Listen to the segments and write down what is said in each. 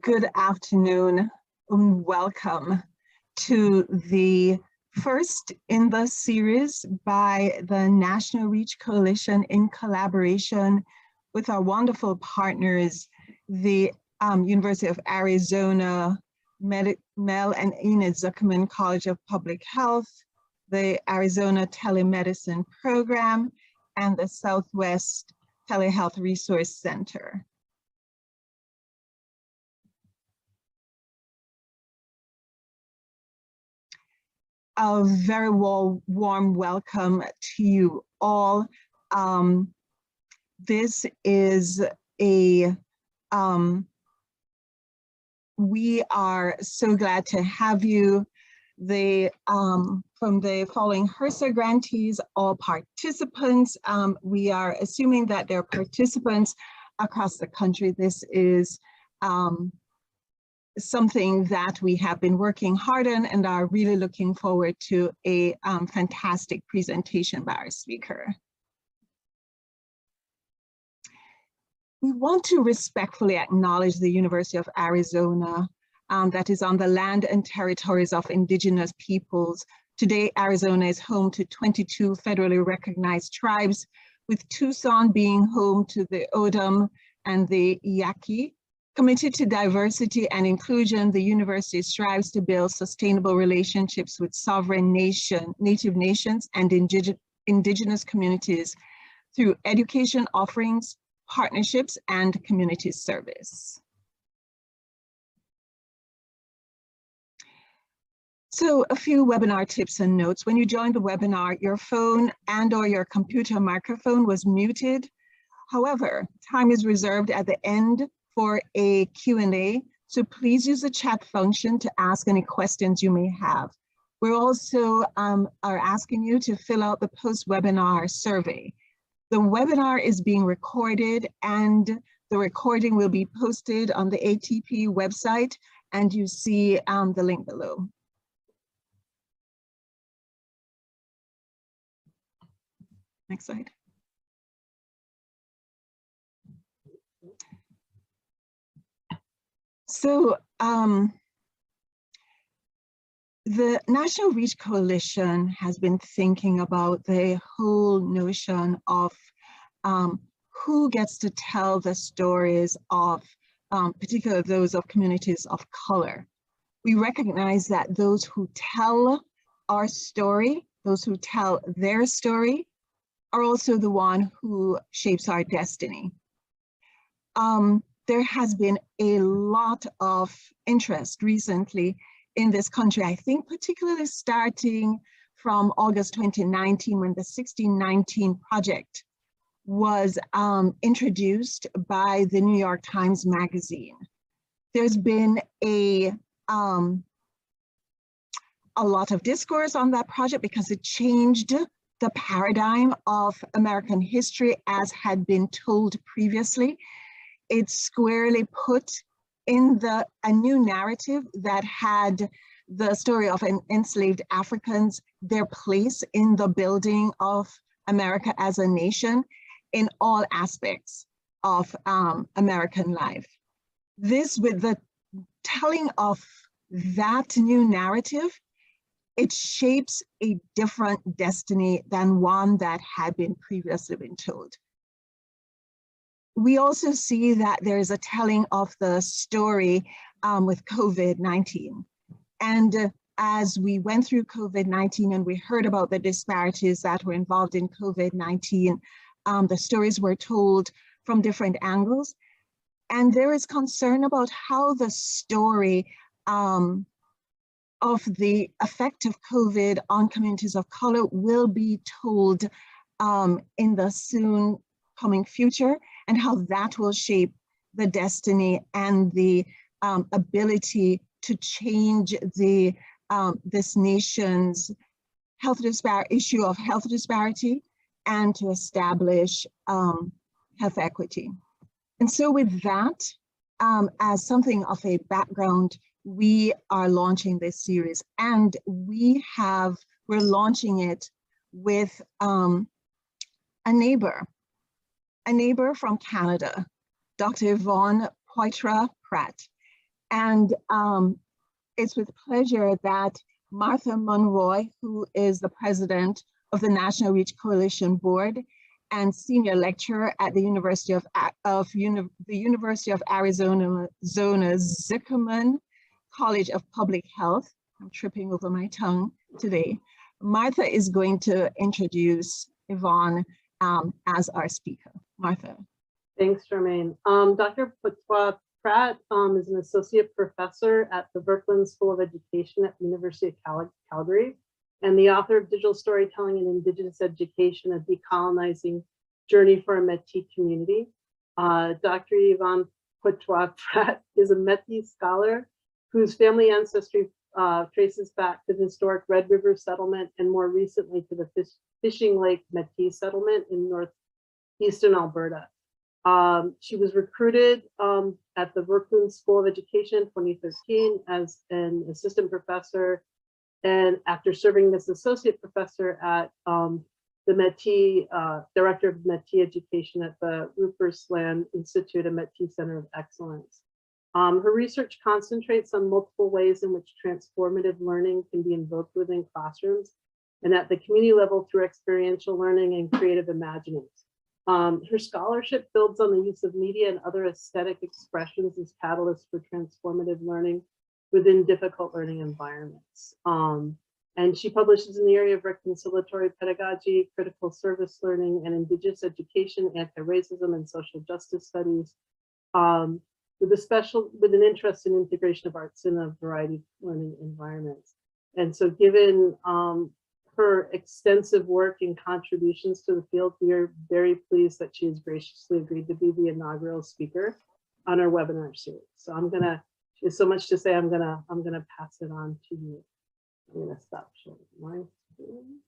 Good afternoon and welcome to the first in the series by the National Reach Coalition in collaboration with our wonderful partners, the University of Arizona, Mel and Enid Zuckerman College of Public Health, the Arizona Telemedicine Program, and the Southwest Telehealth Resource Center. A very warm welcome to you all. This is we are so glad to have you. From the following HRSA grantees, all participants, we are assuming that there are participants across the country. This is something that we have been working hard on and are really looking forward to a fantastic presentation by our speaker. We want to respectfully acknowledge the University of Arizona that is on the land and territories of Indigenous peoples. Today, Arizona is home to 22 federally recognized tribes, with Tucson being home to the O'odham and the Yaqui. Committed to diversity and inclusion, the university strives to build sustainable relationships with sovereign native nations and indigenous communities through education offerings, partnerships, and community service. So a few webinar tips and notes. When you joined the webinar, your phone and/or your computer microphone was muted. However, time is reserved at the end for a Q&A, so please use the chat function to ask any questions you may have. We're also are asking you to fill out the post-webinar survey. The webinar is being recorded and the recording will be posted on the ATP website, and you see the link below. Next slide. So the National Reach Coalition has been thinking about the whole notion of who gets to tell the stories of, particularly those of communities of color. We recognize that those who tell our story, those who tell their story, are also the one who shapes our destiny. There has been a lot of interest recently in this country, I think particularly starting from August 2019, when the 1619 Project was introduced by the New York Times Magazine. There's been a lot of discourse on that project because it changed the paradigm of American history as had been told previously. It squarely put in a new narrative that had the story of enslaved Africans, their place in the building of America as a nation in all aspects of American life. This, with the telling of that new narrative, it shapes a different destiny than one that had been previously been told. We also see that there is a telling of the story with COVID-19. And as we went through COVID-19 and we heard about the disparities that were involved in COVID-19, the stories were told from different angles. And there is concern about how the story of the effect of COVID on communities of color will be told in the soon coming future, and how that will shape the destiny and the ability to change the this nation's issue of health disparity and to establish health equity. And so with that, as something of a background, we are launching this series, and we're launching it with a neighbor from Canada, Dr. Yvonne Poitras Pratt. And it's with pleasure that Martha Monroy, who is the president of the National Reach Coalition Board and senior lecturer at the University of Arizona Zickerman College of Public Health. I'm tripping over my tongue today. Martha is going to introduce Yvonne as our speaker. Martha. Thanks, Charmaine. Dr. Poitras Pratt is an associate professor at the Werklund School of Education at the University of Calgary, and the author of Digital Storytelling and Indigenous Education, a Decolonizing Journey for a Metis Community. Dr. Yvonne Poitras Pratt is a Metis scholar whose family ancestry traces back to the historic Red River settlement and more recently to the Fishing Lake Metis settlement in northeastern Alberta. She was recruited at the Werklund School of Education in 2013 as an assistant professor, and after serving as associate professor at the Metis, director of Metis education at the Rupert's Land Institute and Metis Center of Excellence. Her research concentrates on multiple ways in which transformative learning can be invoked within classrooms and at the community level through experiential learning and creative imaginings. Her scholarship builds on the use of media and other aesthetic expressions as catalysts for transformative learning within difficult learning environments. And she publishes in the area of reconciliatory pedagogy, critical service learning, and Indigenous education, anti-racism, and social justice studies, with an interest in integration of arts in a variety of learning environments. And so given her extensive work and contributions to the field, we are very pleased that she has graciously agreed to be the inaugural speaker on our webinar series. So there's so much to say, I'm gonna pass it on to you. I'm gonna stop sharing my screen.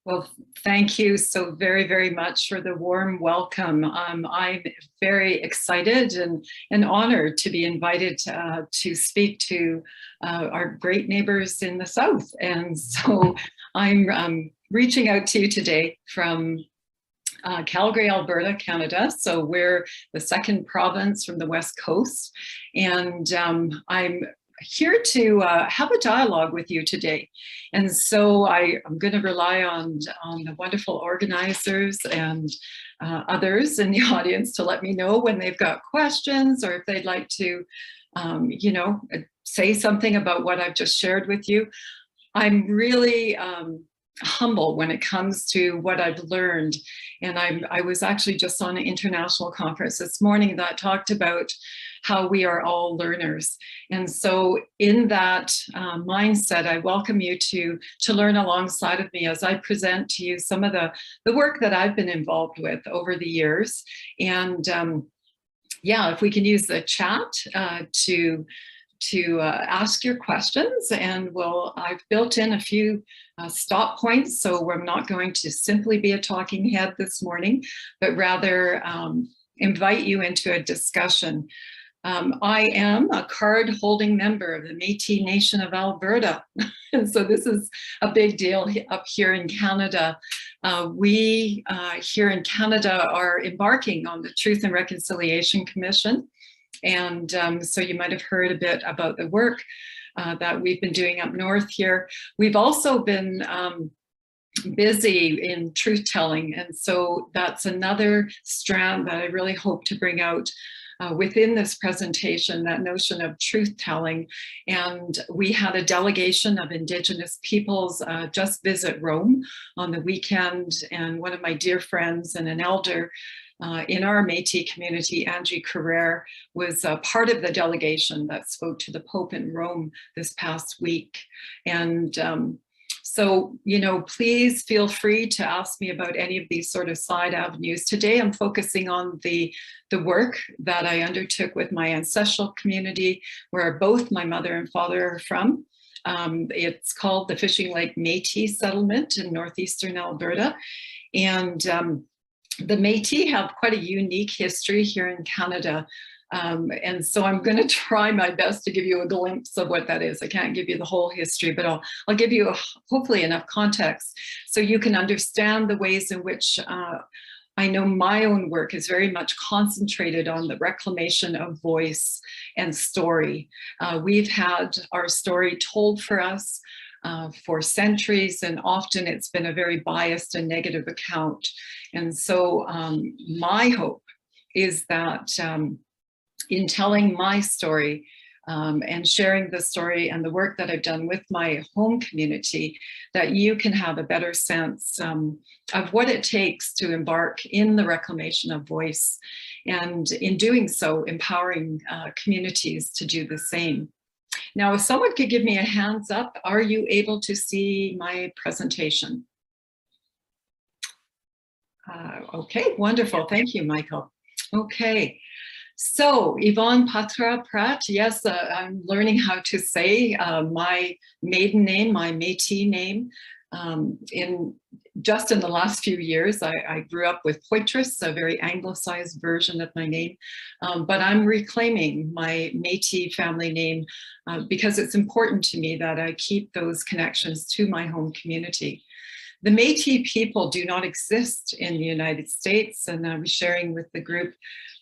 Well, thank you so very, very much for the warm welcome. I'm very excited and honored to be invited to speak to our great neighbors in the South. And so I'm reaching out to you today from Calgary, Alberta, Canada. So we're the second province from the West Coast. And I'm here to have a dialogue with you today. And so I'm going to rely on the wonderful organizers and others in the audience to let me know when they've got questions or if they'd like to, you know, say something about what I've just shared with you. I'm really humble when it comes to what I've learned. And I was actually just on an international conference this morning that talked about how we are all learners. And so in that mindset, I welcome you to learn alongside of me as I present to you some of the work that I've been involved with over the years. And yeah, if we can use the chat to ask your questions, and I've built in a few stop points, so I'm not going to simply be a talking head this morning, but rather invite you into a discussion. I am a card-holding member of the Métis Nation of Alberta, and so this is a big deal up here in Canada. We here in Canada are embarking on the Truth and Reconciliation Commission, and so you might have heard a bit about the work that we've been doing up north here. We've also been busy in truth-telling, and so that's another strand that I really hope to bring out within this presentation, that notion of truth-telling. And we had a delegation of Indigenous peoples just visit Rome on the weekend, and one of my dear friends and an elder in our Métis community, Angie Carrere, was part of the delegation that spoke to the Pope in Rome this past week. And so, you know, please feel free to ask me about any of these sort of side avenues. Today, I'm focusing on the work that I undertook with my ancestral community, where both my mother and father are from. It's called the Fishing Lake Métis settlement in northeastern Alberta. And the Métis have quite a unique history here in Canada. And so I'm going to try my best to give you a glimpse of what that is. I can't give you the whole history, but I'll give you hopefully enough context so you can understand the ways in which I know my own work is very much concentrated on the reclamation of voice and story. We've had our story told for us for centuries, and often it's been a very biased and negative account. And so my hope is that in telling my story and sharing the story and the work that I've done with my home community, that you can have a better sense of what it takes to embark in the reclamation of voice, and in doing so, empowering communities to do the same. Now, if someone could give me a hands up, are you able to see my presentation? Okay, wonderful. Thank you, Michael. Okay. So, Yvonne Poitras Pratt, yes, I'm learning how to say my maiden name, my Métis name. Just in the last few years, I grew up with Poitras, a very anglicized version of my name, but I'm reclaiming my Métis family name because it's important to me that I keep those connections to my home community. The Métis people do not exist in the United States, and I was sharing with the group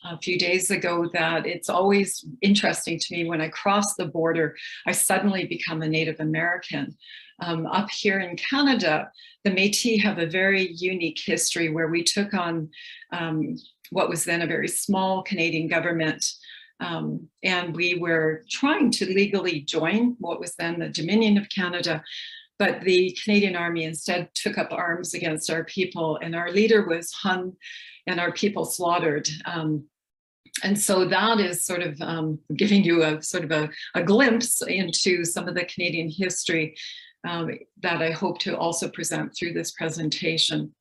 a few days ago that it's always interesting to me when I cross the border, I suddenly become a Native American. Up here in Canada, the Métis have a very unique history where we took on what was then a very small Canadian government, and we were trying to legally join what was then the Dominion of Canada. But the Canadian Army instead took up arms against our people, and our leader was hung and our people slaughtered. And so that is sort of giving you a sort of a glimpse into some of the Canadian history that I hope to also present through this presentation.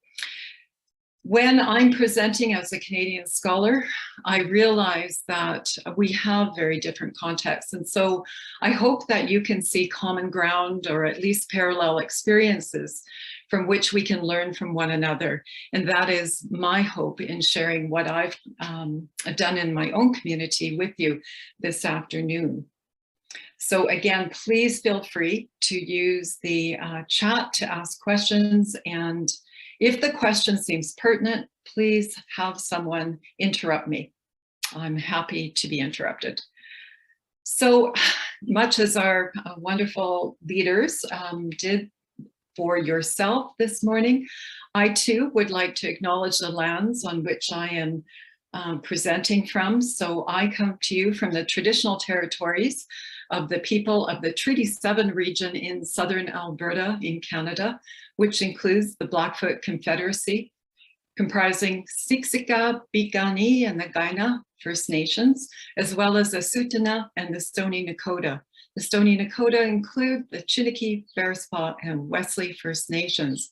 When I'm presenting as a Canadian scholar, I realize that we have very different contexts. And so I hope that you can see common ground, or at least parallel experiences from which we can learn from one another. And that is my hope in sharing what I've done in my own community with you this afternoon. So again, please feel free to use the chat to ask questions, and if the question seems pertinent, please have someone interrupt me. I'm happy to be interrupted. So much as our wonderful leaders did for yourself this morning, I too would like to acknowledge the lands on which I am presenting from. So I come to you from the traditional territories of the people of the Treaty 7 region in southern Alberta in Canada, which includes the Blackfoot Confederacy, comprising Siksika, Piikani, and the Kainai First Nations, as well as the Tsuut'ina and the Stoney Nakoda. The Stoney Nakoda include the Chiniki, Bearspaw, and Wesley First Nations.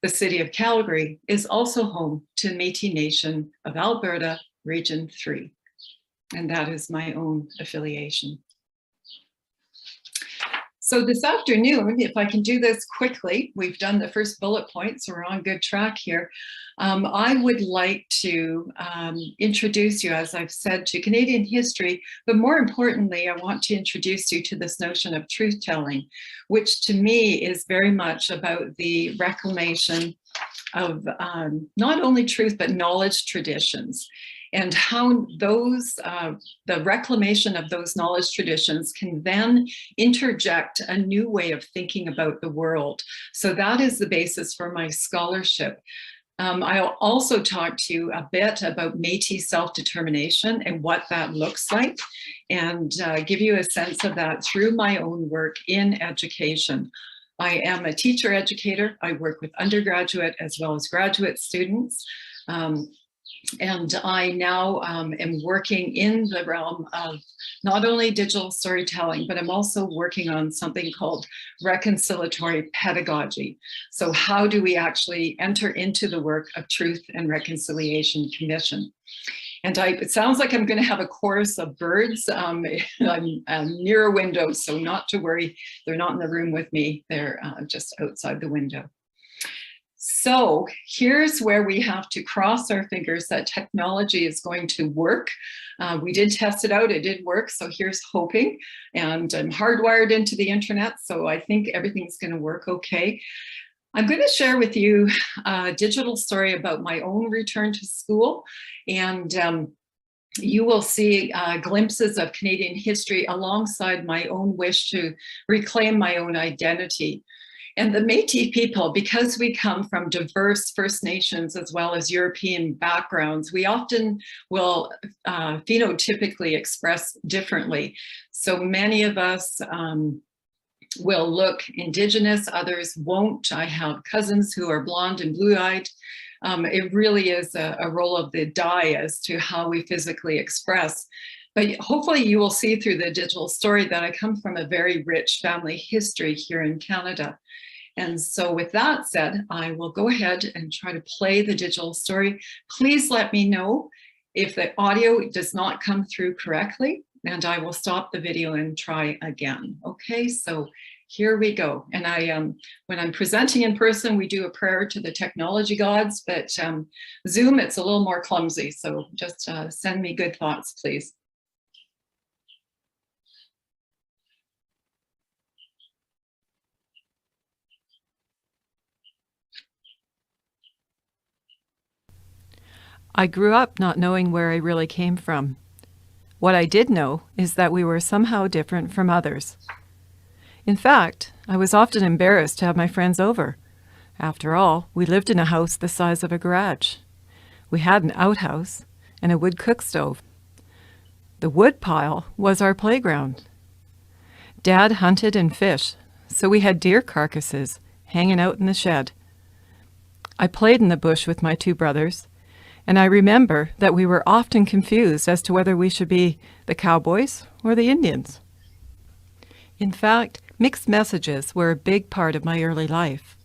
The city of Calgary is also home to Métis Nation of Alberta, Region 3, and that is my own affiliation. So this afternoon, if I can do this quickly, we've done the first bullet point, so we're on good track here. I would like to introduce you, as I've said, to Canadian history, but more importantly, I want to introduce you to this notion of truth-telling, which to me is very much about the reclamation of not only truth, but knowledge traditions, and how those, the reclamation of those knowledge traditions can then interject a new way of thinking about the world. So that is the basis for my scholarship. I'll also talk to you a bit about Métis self-determination and what that looks like, and give you a sense of that through my own work in education. I am a teacher educator. I work with undergraduate as well as graduate students. And I now am working in the realm of not only digital storytelling, but I'm also working on something called reconciliatory pedagogy. So how do we actually enter into the work of Truth and Reconciliation Commission? And it sounds like I'm going to have a chorus of birds. I'm near a window, so not to worry. They're not in the room with me. They're just outside the window. So here's where we have to cross our fingers that technology is going to work. We did test it out, it did work, so here's hoping. And I'm hardwired into the internet, so I think everything's going to work okay. I'm going to share with you a digital story about my own return to school, and you will see glimpses of Canadian history alongside my own wish to reclaim my own identity. And the Métis people, because we come from diverse First Nations as well as European backgrounds, we often will phenotypically express differently. So many of us will look Indigenous, others won't. I have cousins who are blonde and blue-eyed. It really is a roll of the die as to how we physically express. But hopefully you will see through the digital story that I come from a very rich family history here in Canada. And so with that said, I will go ahead and try to play the digital story. Please let me know if the audio does not come through correctly, and I will stop the video and try again. Okay, so here we go. And when I'm presenting in person, we do a prayer to the technology gods, but Zoom, it's a little more clumsy. So just send me good thoughts, please. I grew up not knowing where I really came from. What I did know is that we were somehow different from others. In fact, I was often embarrassed to have my friends over. After all, we lived in a house the size of a garage. We had an outhouse and a wood cook stove. The wood pile was our playground. Dad hunted and fished, so we had deer carcasses hanging out in the shed. I played in the bush with my two brothers, and I remember that we were often confused as to whether we should be the cowboys or the Indians. In fact, mixed messages were a big part of my early life.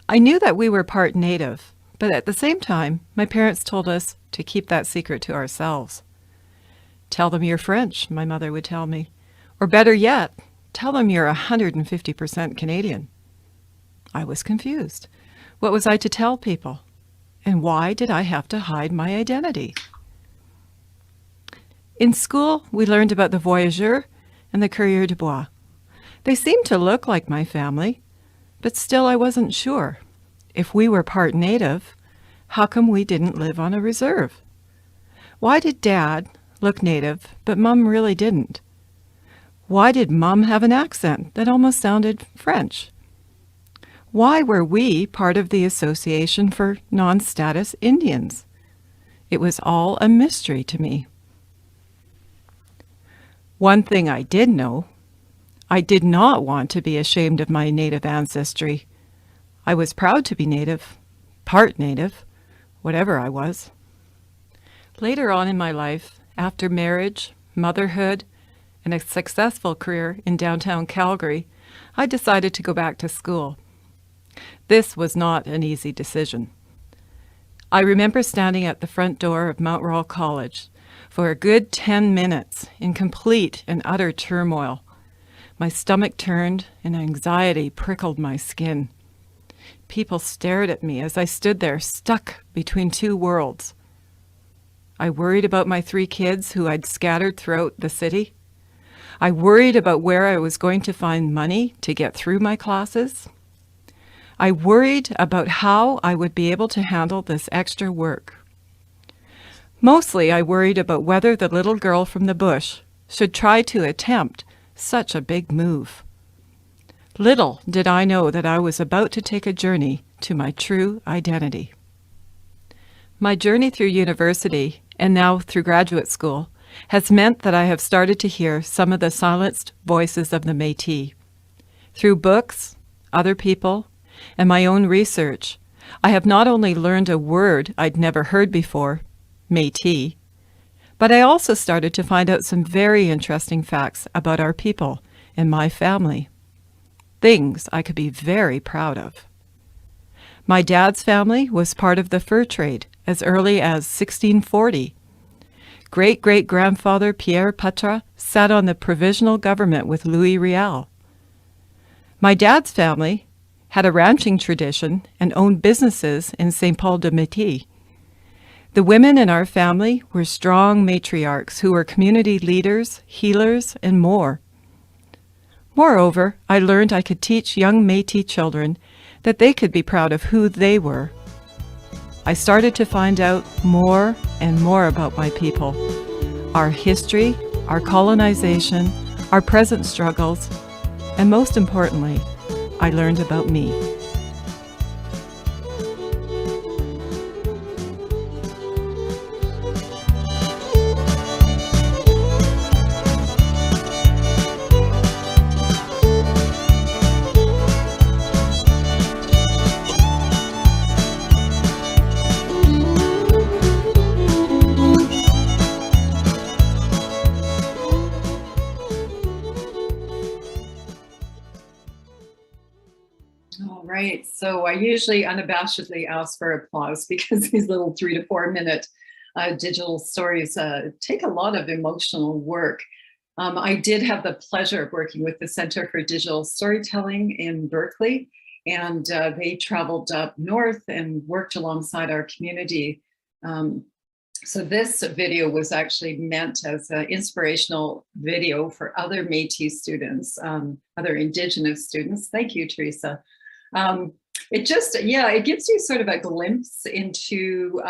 I knew that we were part Native, but at the same time, my parents told us to keep that secret to ourselves. Tell them you're French, my mother would tell me. Or better yet, tell them you're 150% Canadian. I was confused. What was I to tell people? And why did I have to hide my identity? In school, we learned about the voyageurs and the coureurs de bois. They seemed to look like my family, but still I wasn't sure. If we were part Native, how come we didn't live on a reserve? Why did Dad look Native, but Mum really didn't? Why did Mum have an accent that almost sounded French? Why were we part of the Association for Non-Status Indians? It was all a mystery to me. One thing I did know, I did not want to be ashamed of my Native ancestry. I was proud to be Native, part Native, whatever I was. Later on in my life, after marriage, motherhood, and a successful career in downtown Calgary, I decided to go back to school. This was not an easy decision. I remember standing at the front door of Mount Royal College for a good 10 minutes in complete and utter turmoil. My stomach turned and anxiety prickled my skin. People stared at me as I stood there stuck between two worlds. I worried about my 3 kids who I'd scattered throughout the city. I worried about where I was going to find money to get through my classes. I worried about how I would be able to handle this extra work. Mostly I worried about whether the little girl from the bush should try to attempt such a big move. Little did I know that I was about to take a journey to my true identity. My journey through university, and now through graduate school, has meant that I have started to hear some of the silenced voices of the Métis. Through books, other people, and my own research, I have not only learned a word I'd never heard before, Métis, but I also started to find out some very interesting facts about our people and my family. Things I could be very proud of. My dad's family was part of the fur trade as early as 1640. Great-great-grandfather Pierre Poitras sat on the provisional government with Louis Riel. My dad's family had a ranching tradition and owned businesses in St. Paul de Metis. The women in our family were strong matriarchs who were community leaders, healers, and more. Moreover, I learned I could teach young Métis children that they could be proud of who they were. I started to find out more and more about my people, our history, our colonization, our present struggles, and most importantly, I learned about me. All right, so I usually unabashedly ask for applause because these little 3 to 4 minute digital stories take a lot of emotional work. I did have the pleasure of working with the Center for Digital Storytelling in Berkeley, and they traveled up north and worked alongside our community. So this video was actually meant as an inspirational video for other Metis students, other Indigenous students. Thank you, Teresa. It just, yeah, it gives you sort of a glimpse into,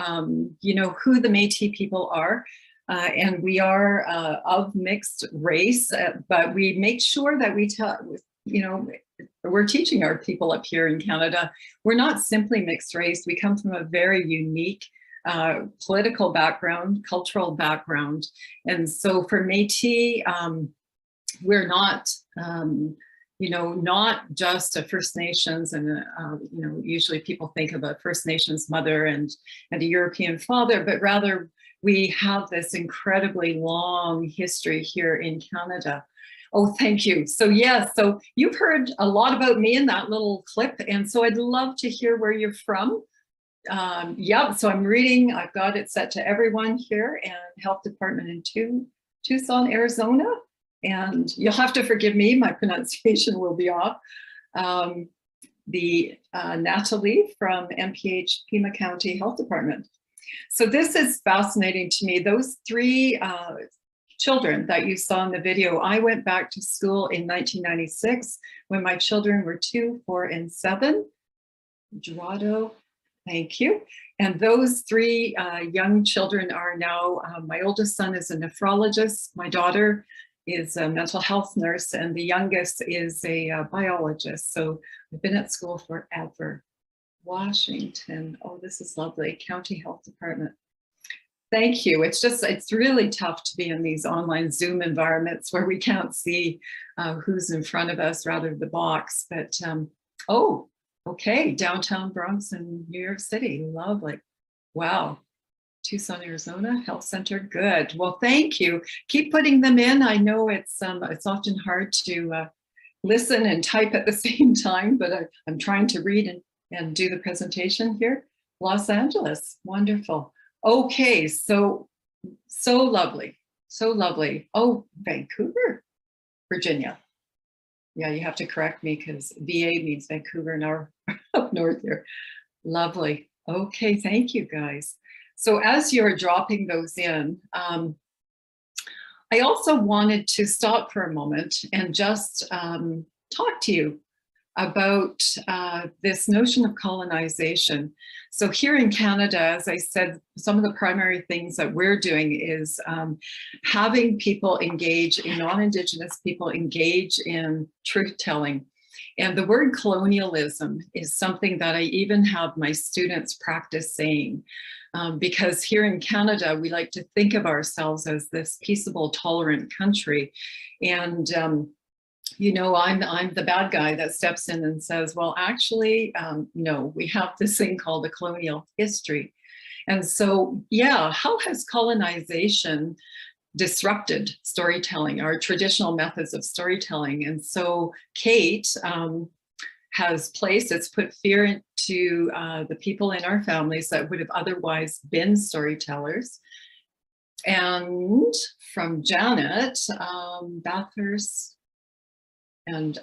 you know, who the Métis people are. And we are of mixed race, but we make sure that we tell, you know, we're teaching our people up here in Canada, we're not simply mixed race. We come from a very unique political background, cultural background. And so for Métis, we're not, you know, not just a First Nations and, you know, usually people think of a First Nations mother and a European father, but rather we have this incredibly long history here in Canada. Oh, thank you. So yeah, so you've heard a lot about me in that little clip. And so I'd love to hear where you're from. Yeah, so I'm reading, I've got it set to everyone here and Health Department in Tucson, Arizona. And you'll have to forgive me, my pronunciation will be off. Natalie from MPH Pima County Health Department. So this is fascinating to me. Those 3 children that you saw in the video, I went back to school in 1996 when my children were 2, 4, and 7. Gerardo, thank you. And those 3 young children are now, my oldest son is a nephrologist, my daughter is a mental health nurse, and the youngest is a biologist. So I've been at school forever. Washington, oh, this is lovely, County Health Department. Thank you. It's just, it's really tough to be in these online Zoom environments where we can't see who's in front of us, rather the box, but oh, okay, downtown Bronx in New York City, lovely. Wow. Tucson, Arizona Health Center. Good. Well, thank you. Keep putting them in. I know it's often hard to listen and type at the same time, but I'm trying to read and do the presentation here. Los Angeles. Wonderful. Okay. So lovely. So lovely. Oh, Vancouver, Virginia. Yeah, you have to correct me because VA means Vancouver and up north here. Lovely. Okay. Thank you, guys. So as you're dropping those in, I also wanted to stop for a moment and just talk to you about this notion of colonization. So here in Canada, as I said, some of the primary things that we're doing is having people engage in, non-Indigenous people engage in truth-telling. And the word colonialism is something that I even have my students practice saying. Because here in Canada, we like to think of ourselves as this peaceable, tolerant country. And, you know, I'm the bad guy that steps in and says, well, actually, no, we have this thing called a colonial history. And so, yeah, how has colonization disrupted storytelling, our traditional methods of storytelling? And so Kate has it's put fear into the people in our families that would have otherwise been storytellers. And from Janet, Bathurst, and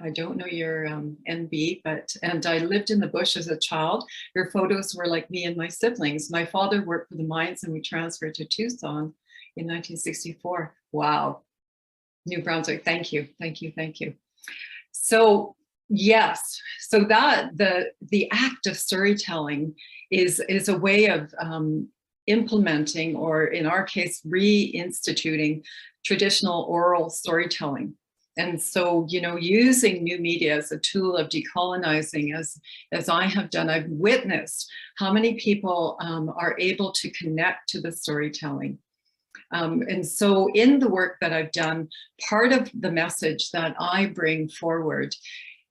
I don't know your NB, and I lived in the bush as a child. Your photos were like me and my siblings. My father worked for the mines and we transferred to Tucson in 1964. Wow. New Brunswick, thank you, thank you, thank you. So Yes, so that the act of storytelling is a way of implementing, or in our case, reinstituting traditional oral storytelling. And so, you know, using new media as a tool of decolonizing, as I have done, I've witnessed how many people are able to connect to the storytelling. And so in the work that I've done, part of the message that I bring forward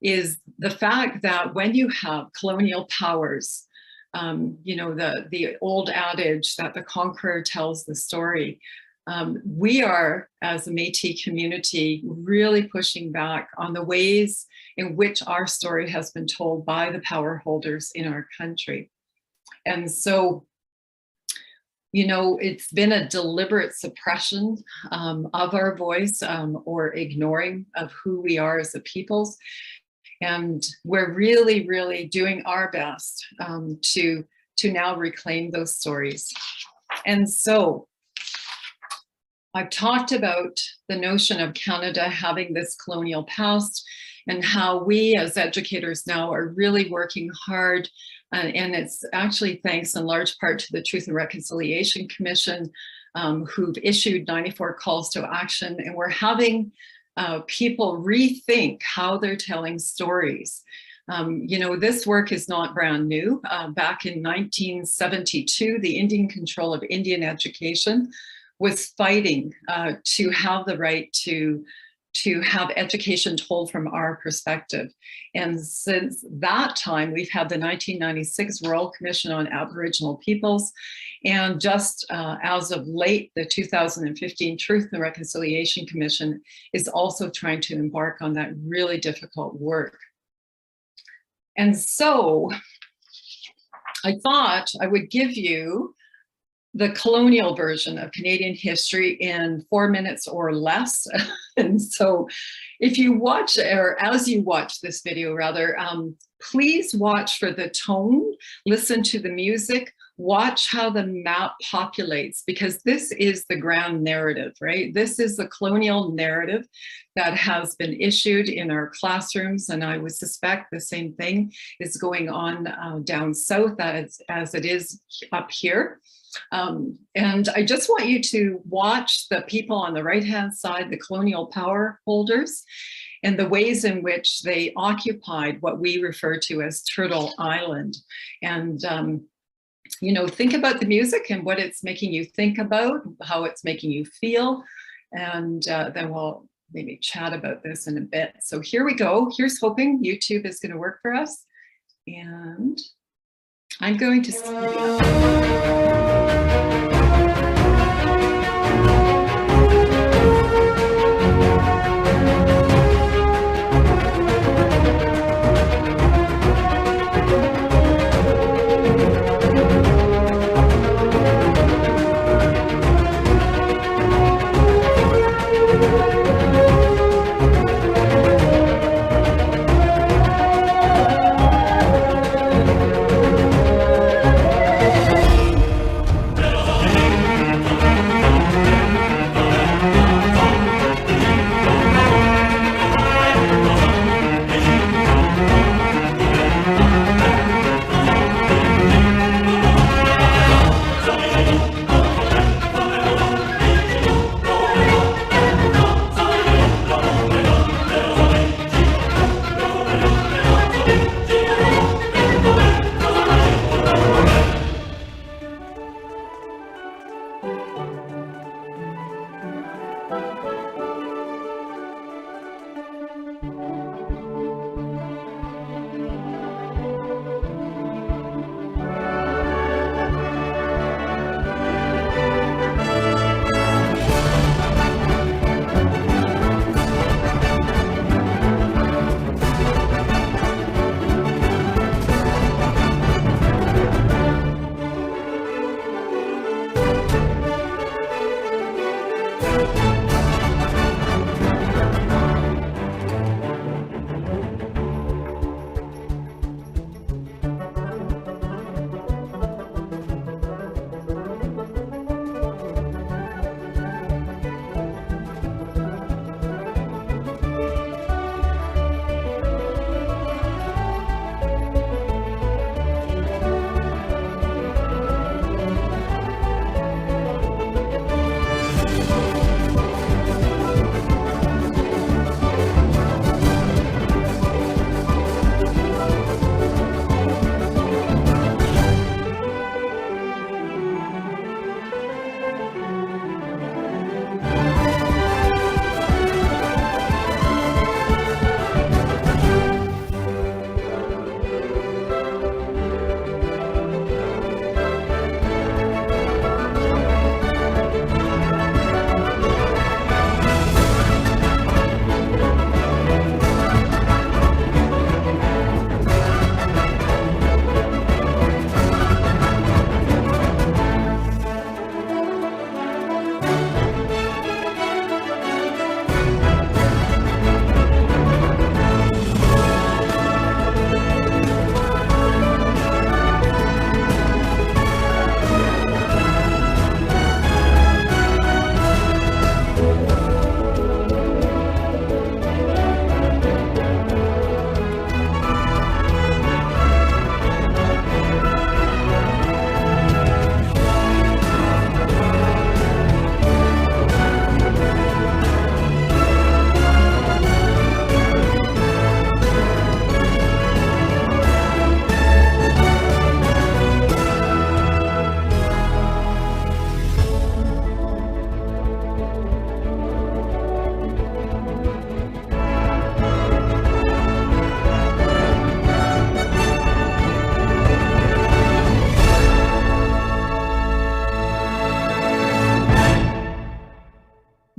is the fact that when you have colonial powers, you know, the old adage that the conqueror tells the story, we are, as a Métis community, really pushing back on the ways in which our story has been told by the power holders in our country. And so, you know, it's been a deliberate suppression of our voice, or ignoring of who we are as a peoples. And we're really, really doing our best to now reclaim those stories. And so I've talked about the notion of Canada having this colonial past, and how we as educators now are really working hard. And it's actually thanks in large part to the Truth and Reconciliation Commission, who've issued 94 calls to action. And we're having people rethink how they're telling stories. You know, this work is not brand new. Back in 1972, the Indian Control of Indian Education was fighting to have the right to have education told from our perspective. And since that time, we've had the 1996 Royal Commission on Aboriginal Peoples. And just as of late, the 2015 Truth and Reconciliation Commission is also trying to embark on that really difficult work. And so I thought I would give you the colonial version of Canadian history in 4 minutes or less. And so if you watch, or as you watch this video rather, please watch for the tone, listen to the music, watch how the map populates, because this is the grand narrative, right? This is the colonial narrative that has been issued in our classrooms, and I would suspect the same thing is going on down south as it is up here. And I just want you to watch the people on the right-hand side, the colonial power holders, and the ways in which they occupied what we refer to as Turtle Island. And you know, think about the music and what it's making you think about, how it's making you feel, and then we'll maybe chat about this in a bit. So here we go. Here's hoping YouTube is going to work for us. And I'm going to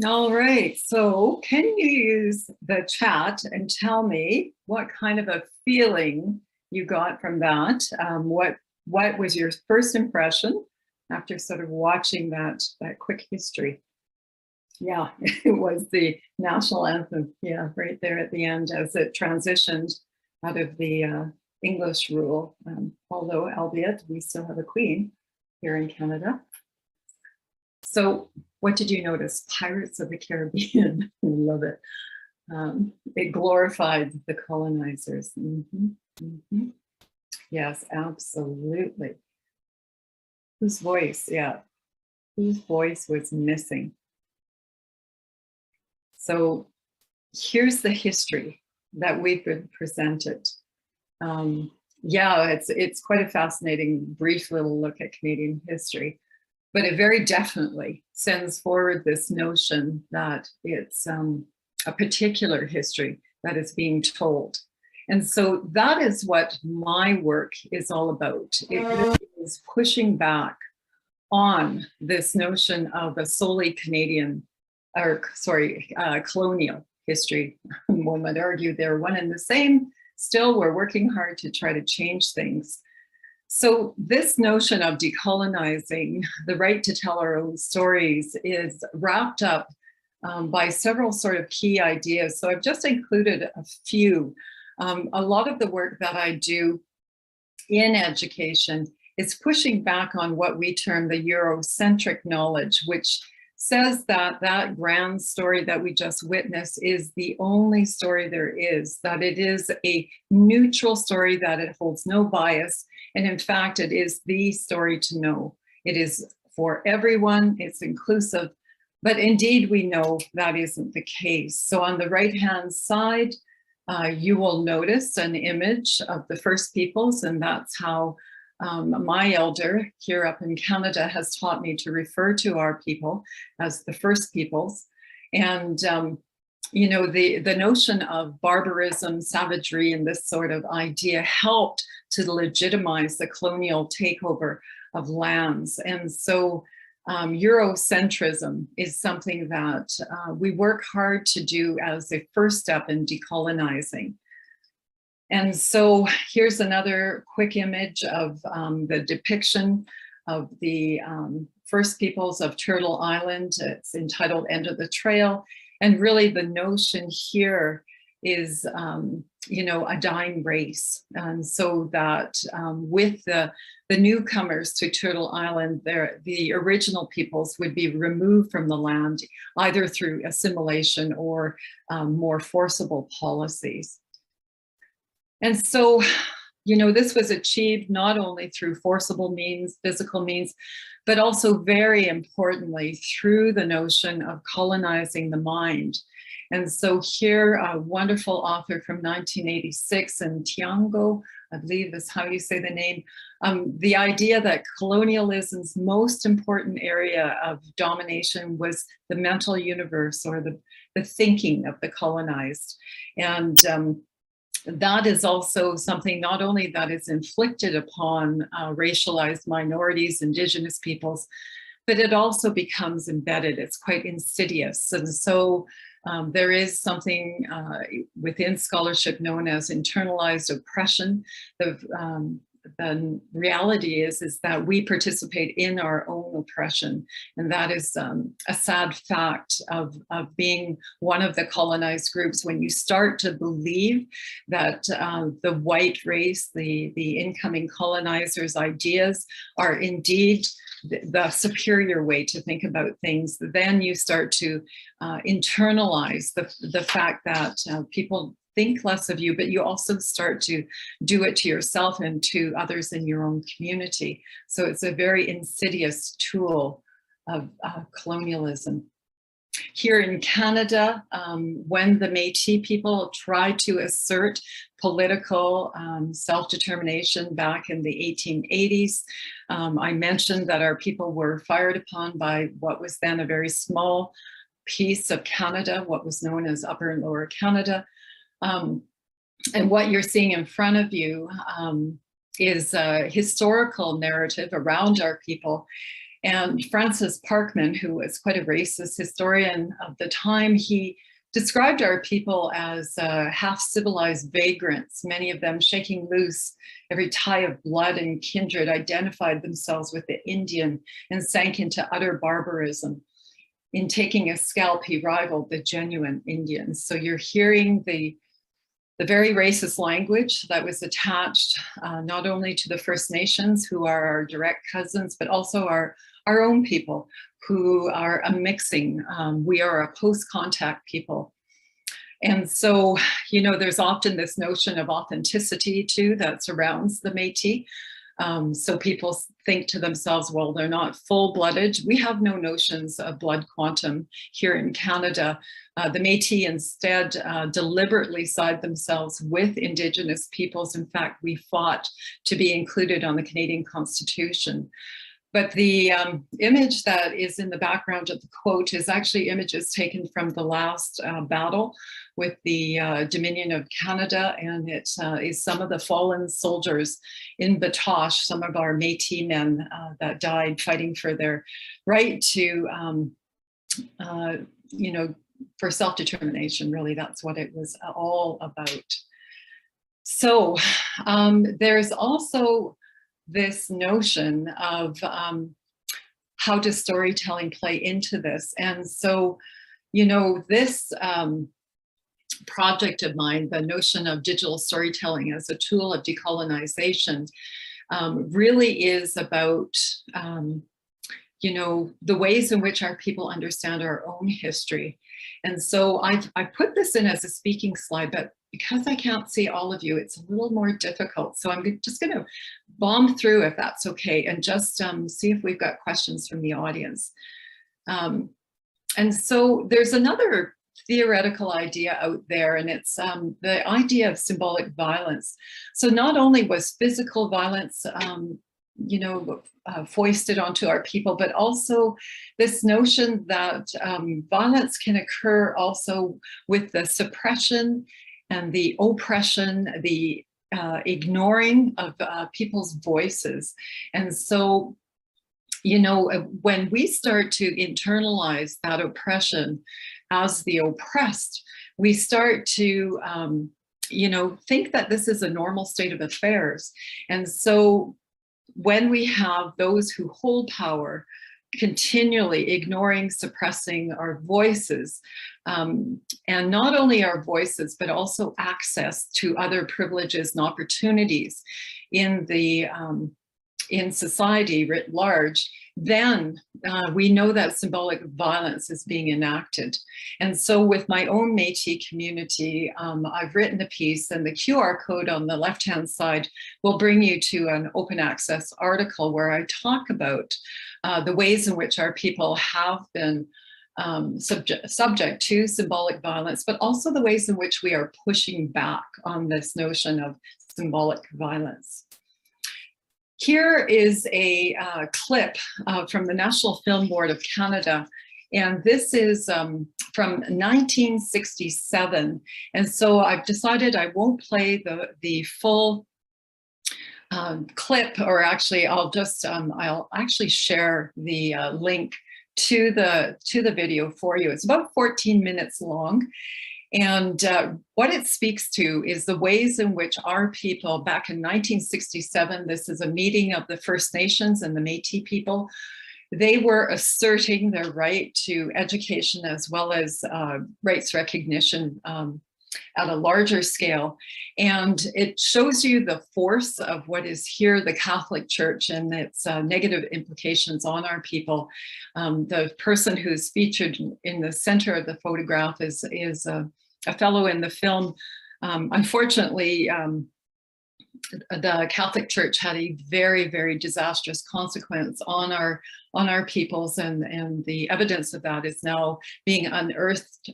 All right, so can you use the chat and tell me what kind of a feeling you got from that? What was your first impression after sort of watching that quick history? Yeah, it was the national anthem. Yeah, right there at the end as it transitioned out of the English rule, although albeit we still have a queen here in Canada. So what did you notice? Pirates of the Caribbean. I love it. It glorified the colonizers. Yes, absolutely. Whose voice? Yeah. Whose voice was missing? So here's the history that we've been presented. Yeah, it's quite a fascinating, brief little look at Canadian history. But it very definitely sends forward this notion that it's a particular history that is being told. And so that is what my work is all about. It really is pushing back on this notion of a solely Canadian, or sorry, colonial history. One might argue they're one and the same. Still, we're working hard to try to change things. So this notion of decolonizing, the right to tell our own stories, is wrapped up by several sort of key ideas. So I've just included a few. A lot of the work that I do in education is pushing back on what we term the Eurocentric knowledge, which says that that grand story that we just witnessed is the only story there is, that it is a neutral story, that it holds no bias. And in fact, it is the story to know. It is for everyone, it's inclusive, but indeed we know that isn't the case. So on the right-hand side, you will notice an image of the First Peoples, and that's how my elder here up in Canada has taught me to refer to our people as the First Peoples. And you know, the notion of barbarism, savagery, and this sort of idea helped to legitimize the colonial takeover of lands. And so Eurocentrism is something that we work hard to do as a first step in decolonizing. And so here's another quick image of the depiction of the First Peoples of Turtle Island. It's entitled End of the Trail. And really the notion here is, you know, a dying race. And so that with the newcomers to Turtle Island, the original peoples would be removed from the land, either through assimilation or more forcible policies. And so, you know, this was achieved not only through forcible means, physical means, but also very importantly through the notion of colonizing the mind. And so here, a wonderful author from 1986, and Tiango, I believe is how you say the name, the idea that colonialism's most important area of domination was the mental universe, or the thinking of the colonized. And that is also something not only that is inflicted upon racialized minorities, Indigenous peoples, but it also becomes embedded. It's quite insidious. And so there is something within scholarship known as internalized oppression. The reality is that we participate in our own oppression. And that is a sad fact of being one of the colonized groups. When you start to believe that the white race, the incoming colonizers' ideas are indeed the superior way to think about things, then you start to internalize the fact that people think less of you, but you also start to do it to yourself and to others in your own community. So it's a very insidious tool of colonialism. Here in Canada, when the Metis people tried to assert political self-determination back in the 1880s, I mentioned that our people were fired upon by what was then a very small piece of Canada, what was known as Upper and Lower Canada. And what you're seeing in front of you is a historical narrative around our people. And Francis Parkman, who was quite a racist historian of the time, he described our people as half-civilized vagrants, many of them shaking loose every tie of blood and kindred, identified themselves with the Indian and sank into utter barbarism. In taking a scalp, he rivaled the genuine Indians. So you're hearing the very racist language that was attached not only to the First Nations, who are our direct cousins, but also our own people who are a mixing. We are a post-contact people. And so, you know, there's often this notion of authenticity too that surrounds the Métis. So people think to themselves, well, they're not full-blooded. We have no notions of blood quantum here in Canada. The Métis instead deliberately side themselves with Indigenous peoples. In fact, we fought to be included on the Canadian Constitution. But the image that is in the background of the quote is actually images taken from the last battle with the Dominion of Canada, and it is some of the fallen soldiers in Batoche, some of our Métis men that died fighting for their right to, you know, for self-determination. Really, that's what it was all about. So there's also this notion of how does storytelling play into this? And so, you know, this project of mine, the notion of digital storytelling as a tool of decolonization, really is about, you know, the ways in which our people understand our own history. And so I put this in as a speaking slide, but because I can't see all of you, it's a little more difficult. So I'm just going to bomb through, if that's okay, and just see if we've got questions from the audience. And so there's another theoretical idea out there, and it's the idea of symbolic violence. So not only was physical violence, you know, foisted onto our people, but also this notion that violence can occur also with the suppression and the oppression, the ignoring of people's voices. And so, you know, when we start to internalize that oppression as the oppressed, we start to, you know, think that this is a normal state of affairs. And so when we have those who hold power continually ignoring, suppressing our voices, and not only our voices, but also access to other privileges and opportunities in the in society writ large, then we know that symbolic violence is being enacted. And so with my own Métis community, I've written a piece, and the QR code on the left-hand side will bring you to an open access article where I talk about the ways in which our people have been subject to symbolic violence, but also the ways in which we are pushing back on this notion of symbolic violence. Here is a clip from the National Film Board of Canada, and this is from 1967. And so I've decided I won't play the full clip, or actually I'll actually share the link to the video for you. It's about 14 minutes long. And what it speaks to is the ways in which our people back in 1967, this is a meeting of the First Nations and the Métis people, they were asserting their right to education as well as rights recognition at a larger scale. And it shows you the force of what is here, the Catholic Church, and its negative implications on our people. The person who's featured in the center of the photograph is a fellow in the film. Unfortunately, the Catholic Church had a very, very disastrous consequence on our peoples, and the evidence of that is now being unearthed.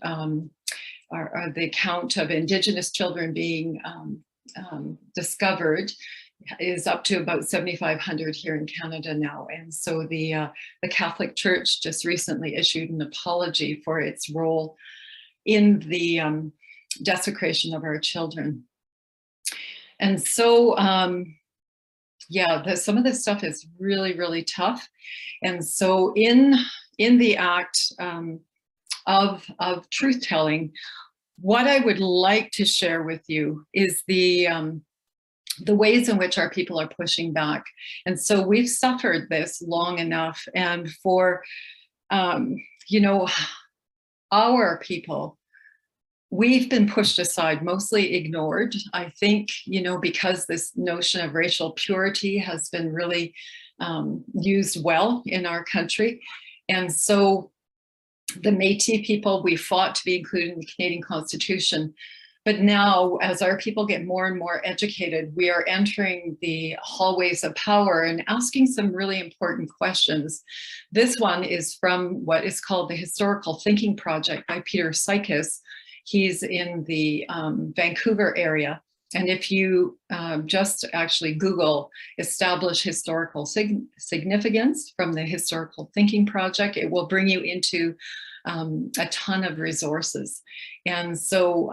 The account of Indigenous children being discovered is up to about 7,500 here in Canada now. And so the Catholic Church just recently issued an apology for its role in the desecration of our children. And so Yeah, some of this stuff is really, really tough. And so in the act of truth telling, what I would like to share with you is the ways in which our people are pushing back. And so we've suffered this long enough, and for you know, our people, we've been pushed aside, mostly ignored. I think, you know, because this notion of racial purity has been really used well in our country. And so the Métis people, we fought to be included in the Canadian Constitution. But now, as our people get more and more educated, we are entering the hallways of power and asking some really important questions. This one is from what is called the Historical Thinking Project by Peter Sykes. He's in the Vancouver area. And if you just actually Google establish historical significance from the Historical Thinking Project, it will bring you into a ton of resources. And so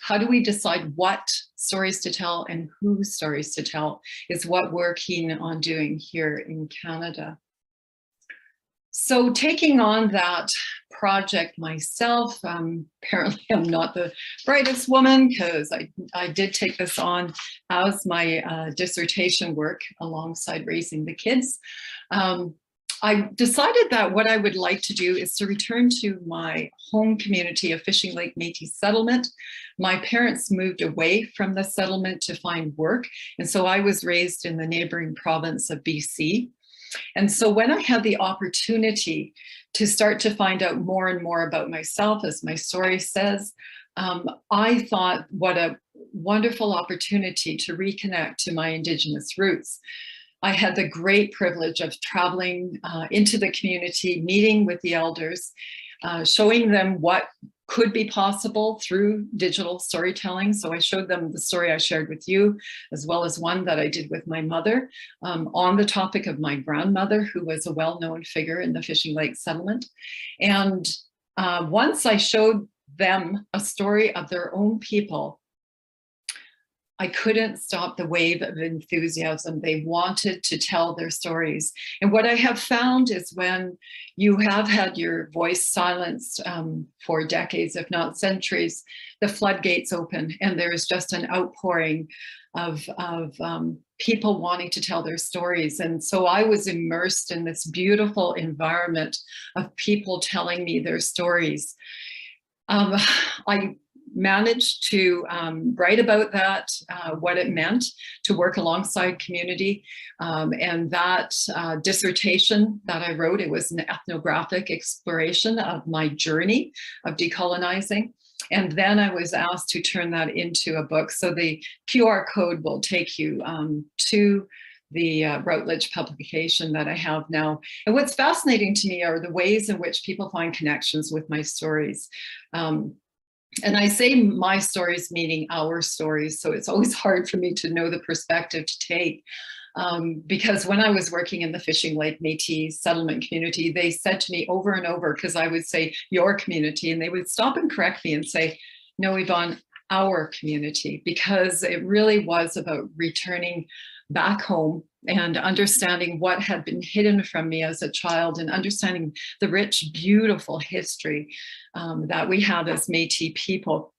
how do we decide what stories to tell and whose stories to tell is what we're keen on doing here in Canada. So taking on that project myself, apparently I'm not the brightest woman, because I did take this on as my dissertation work alongside raising the kids. I decided that what I would like to do is to return to my home community of Fishing Lake Métis settlement. My parents moved away from the settlement to find work, and so I was raised in the neighboring province of BC. And so when I had the opportunity to start to find out more and more about myself, as my story says, I thought what a wonderful opportunity to reconnect to my Indigenous roots. I had the great privilege of traveling into the community, meeting with the elders, showing them what could be possible through digital storytelling. So I showed them the story I shared with you, as well as one that I did with my mother on the topic of my grandmother, who was a well-known figure in the Fishing Lake settlement. And once I showed them a story of their own people, I couldn't stop the wave of enthusiasm. They wanted to tell their stories. And what I have found is when you have had your voice silenced for decades, if not centuries, the floodgates open and there is just an outpouring of people wanting to tell their stories. And so I was immersed in this beautiful environment of people telling me their stories. I managed to write about that, what it meant to work alongside community. And that dissertation that I wrote, it was an ethnographic exploration of my journey of decolonizing. And then I was asked to turn that into a book. So the QR code will take you to the Routledge publication that I have now. And what's fascinating to me are the ways in which people find connections with my stories. And I say my stories, meaning our stories. So it's always hard for me to know the perspective to take. Because when I was working in the Fishing Lake Métis settlement community, they said to me over and over, because I would say your community, and they would stop and correct me and say, no, Yvonne, our community, because it really was about returning back home and understanding what had been hidden from me as a child and understanding the rich, beautiful history that we have as Métis people.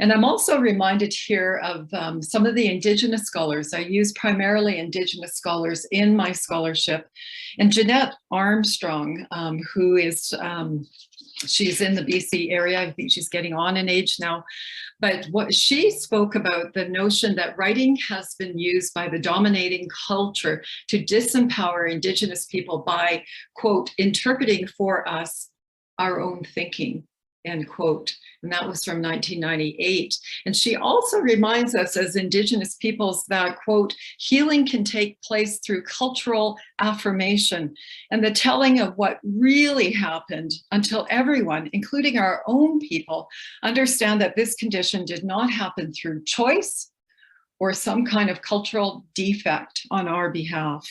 And I'm also reminded here of some of the Indigenous scholars. I use primarily Indigenous scholars in my scholarship. And Jeanette Armstrong, who is, she's in the BC area, I think she's getting on in age now, but what she spoke about the notion that writing has been used by the dominating culture to disempower Indigenous people by, quote, interpreting for us our own thinking, end quote. And that was from 1998. And she also reminds us as Indigenous peoples that, quote, healing can take place through cultural affirmation and the telling of what really happened until everyone, including our own people, understand that this condition did not happen through choice or some kind of cultural defect on our behalf,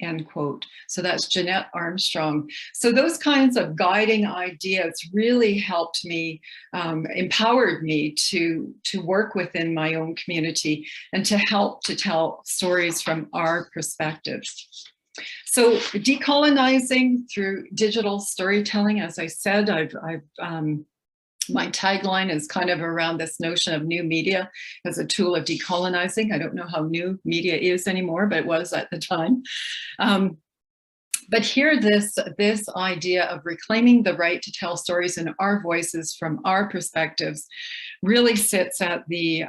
end quote. So that's Jeanette Armstrong. So those kinds of guiding ideas really helped me, empowered me to work within my own community and to help to tell stories from our perspectives. So decolonizing through digital storytelling, as I said, my tagline is kind of around this notion of new media as a tool of decolonizing. I don't know how new media is anymore, but it was at the time. But here, this idea of reclaiming the right to tell stories in our voices from our perspectives really sits at the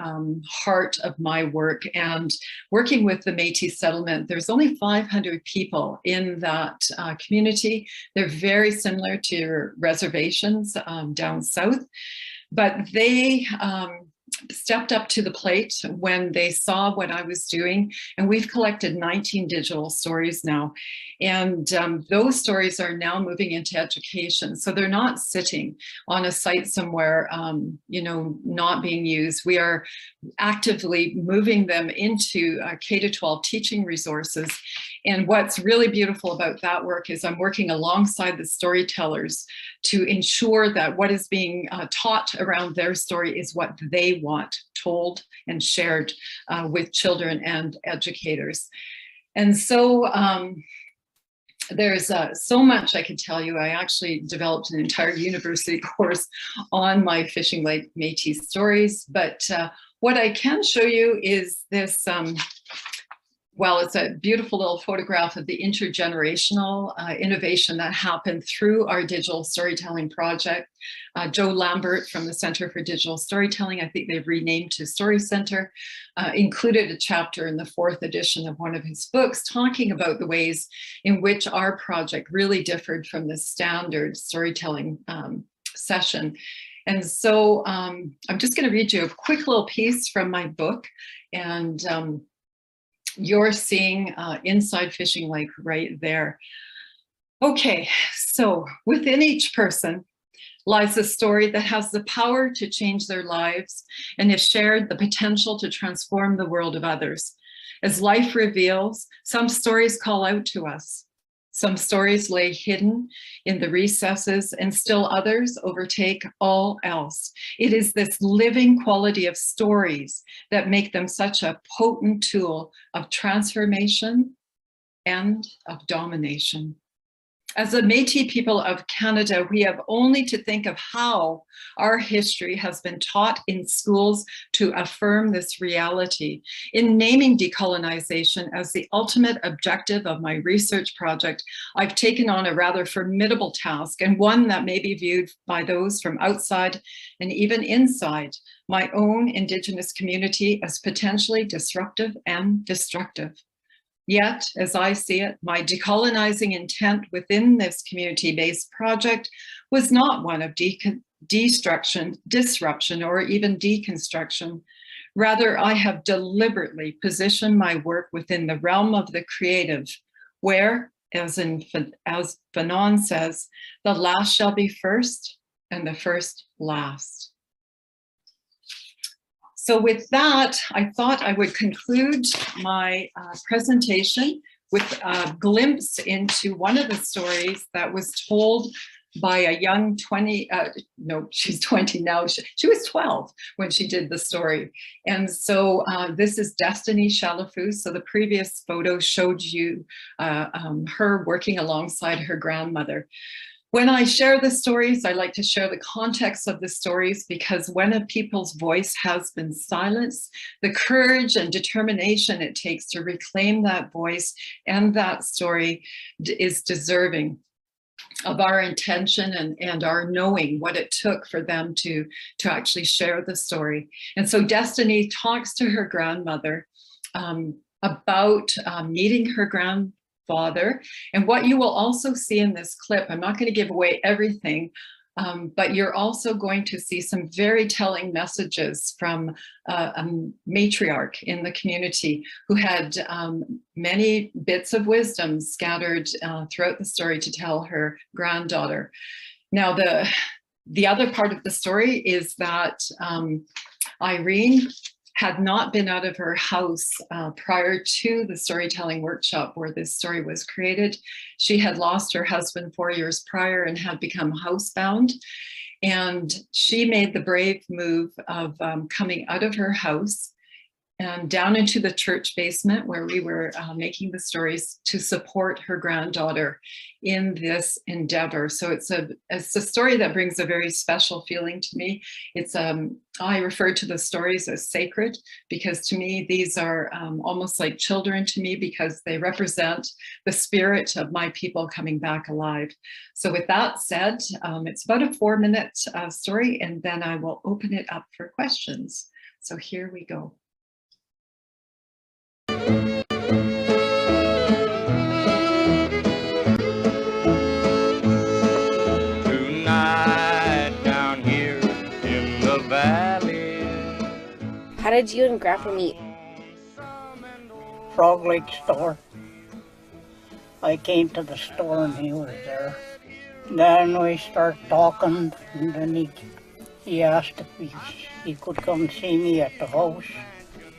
heart of my work. And working with the Metis settlement, there's only 500 people in that community. They're very similar to reservations down south, but they stepped up to the plate when they saw what I was doing. And we've collected 19 digital stories now. And those stories are now moving into education. So they're not sitting on a site somewhere, you know, not being used. We are actively moving them into K-12 teaching resources. And what's really beautiful about that work is I'm working alongside the storytellers to ensure that what is being taught around their story is what they want told and shared with children and educators. And so there's so much I could tell you. I actually developed an entire university course on my Fishing Lake Métis stories, but what I can show you is this, well, it's a beautiful little photograph of the intergenerational innovation that happened through our digital storytelling project. Joe Lambert from the Center for Digital Storytelling, I think they've renamed to Story Center, included a chapter in the 4th edition of one of his books talking about the ways in which our project really differed from the standard storytelling session. And so I'm just going to read you a quick little piece from my book, and you're seeing inside Fishing Lake right there. Okay, so within each person lies a story that has the power to change their lives and, if shared, the potential to transform the world of others. As life reveals, some stories call out to us. Some stories lay hidden in the recesses, and still others overtake all else. It is this living quality of stories that make them such a potent tool of transformation and of domination. As the Métis people of Canada, we have only to think of how our history has been taught in schools to affirm this reality. In naming decolonization as the ultimate objective of my research project, I've taken on a rather formidable task, and one that may be viewed by those from outside and even inside my own Indigenous community as potentially disruptive and destructive. Yet, as I see it, my decolonizing intent within this community-based project was not one of destruction, disruption, or even deconstruction. Rather, I have deliberately positioned my work within the realm of the creative, where, as Fanon says, the last shall be first and the first last. So with that, I thought I would conclude my presentation with a glimpse into one of the stories that was told by a young she's 20 now. She was 12 when she did the story. And so this is Destiny Chalafous. So the previous photo showed you her working alongside her grandmother. When I share the stories, I like to share the context of the stories, because when a people's voice has been silenced, the courage and determination it takes to reclaim that voice and that story is deserving of our intention and our knowing what it took for them to actually share the story. And so Destiny talks to her grandmother about meeting her grandfather. And what you will also see in this clip, I'm not going to give away everything, but you're also going to see some very telling messages from a matriarch in the community who had many bits of wisdom scattered throughout the story to tell her granddaughter. Now, the other part of the story is that Irene had not been out of her house prior to the storytelling workshop where this story was created. She had lost her husband 4 years prior and had become housebound. And she made the brave move of coming out of her house and down into the church basement where we were making the stories to support her granddaughter in this endeavor. So it's a story that brings a very special feeling to me. It's I refer to the stories as sacred because to me these are almost like children to me because they represent the spirit of my people coming back alive. So with that said, it's about a 4-minute story, and then I will open it up for questions. So here we go. Tonight down here in the valley. How did you and Grandpa meet? Frog Lake store. I came to the store and he was there. Then we started talking, and then he asked if he could come see me at the house.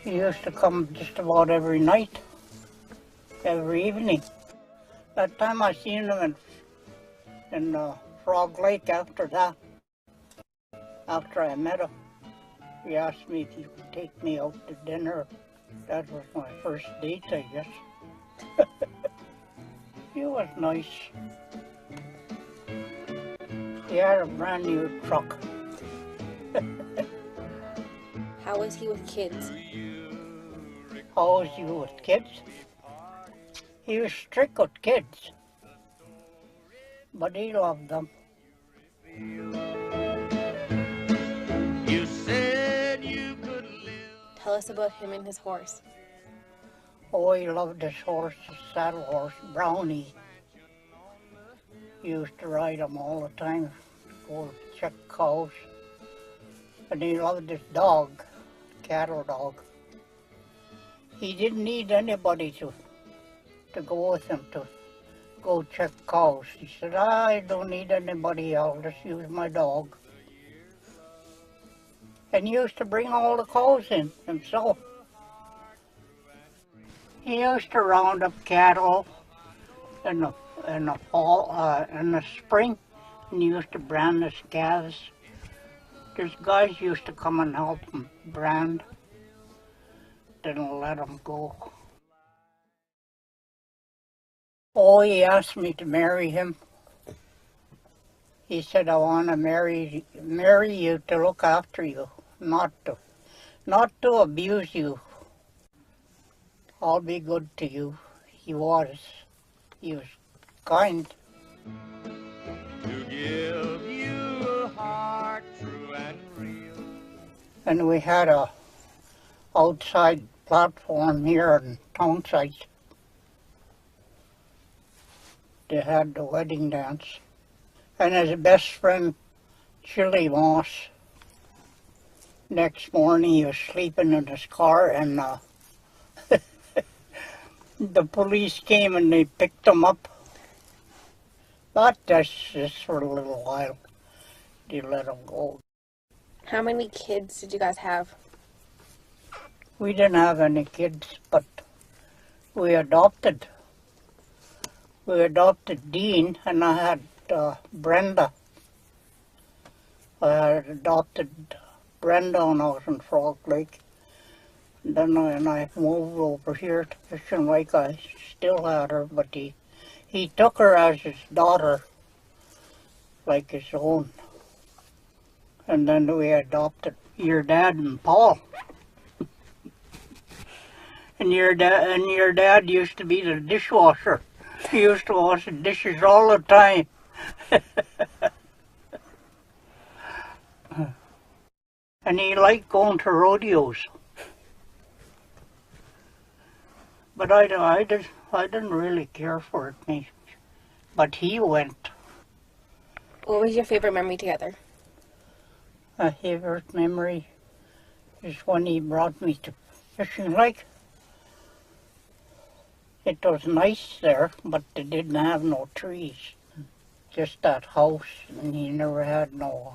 He used to come just about every night, every evening. That time I seen him in Frog Lake after that. After I met him, he asked me if he could take me out to dinner. That was my first date, I guess. He was nice. He had a brand new truck. How was he with kids? How was he with kids? He was strict with kids, but he loved them. You said you could live. Tell us about him and his horse. Oh, he loved his horse, his saddle horse, Brownie. He used to ride him all the time, go check cows. And he loved his dog, cattle dog. He didn't need anybody to go with him to go check cows. He said, I don't need anybody, I'll just use my dog. And he used to bring all the cows in himself. He used to round up cattle in the fall, in the spring, and he used to brand his calves. There's guys used to come and help him brand. Didn't let him go. Oh, he asked me to marry him. He said, I want to marry you to look after you, not to abuse you. I'll be good to you. He was kind. To give you a heart true and real. And we had a outside platform here in Townside. They had the wedding dance. And his best friend, Chili Moss, next morning he was sleeping in his car and the police came and they picked him up. But that's just for a little while. They let him go. How many kids did you guys have? We didn't have any kids, but we adopted. We adopted Dean, and I had Brenda. I had adopted Brenda when I was in Frog Lake. And then when I moved over here to Fishing Lake, I still had her, but he took her as his daughter, like his own. And then we adopted your dad and Paul. And your dad used to be the dishwasher. He used to wash the dishes all the time. And he liked going to rodeos. But I didn't really care for it, me. But he went. What was your favorite memory together? My favorite memory is when he brought me to Fishing Lake. It was nice there, but they didn't have no trees. Just that house, and he never had no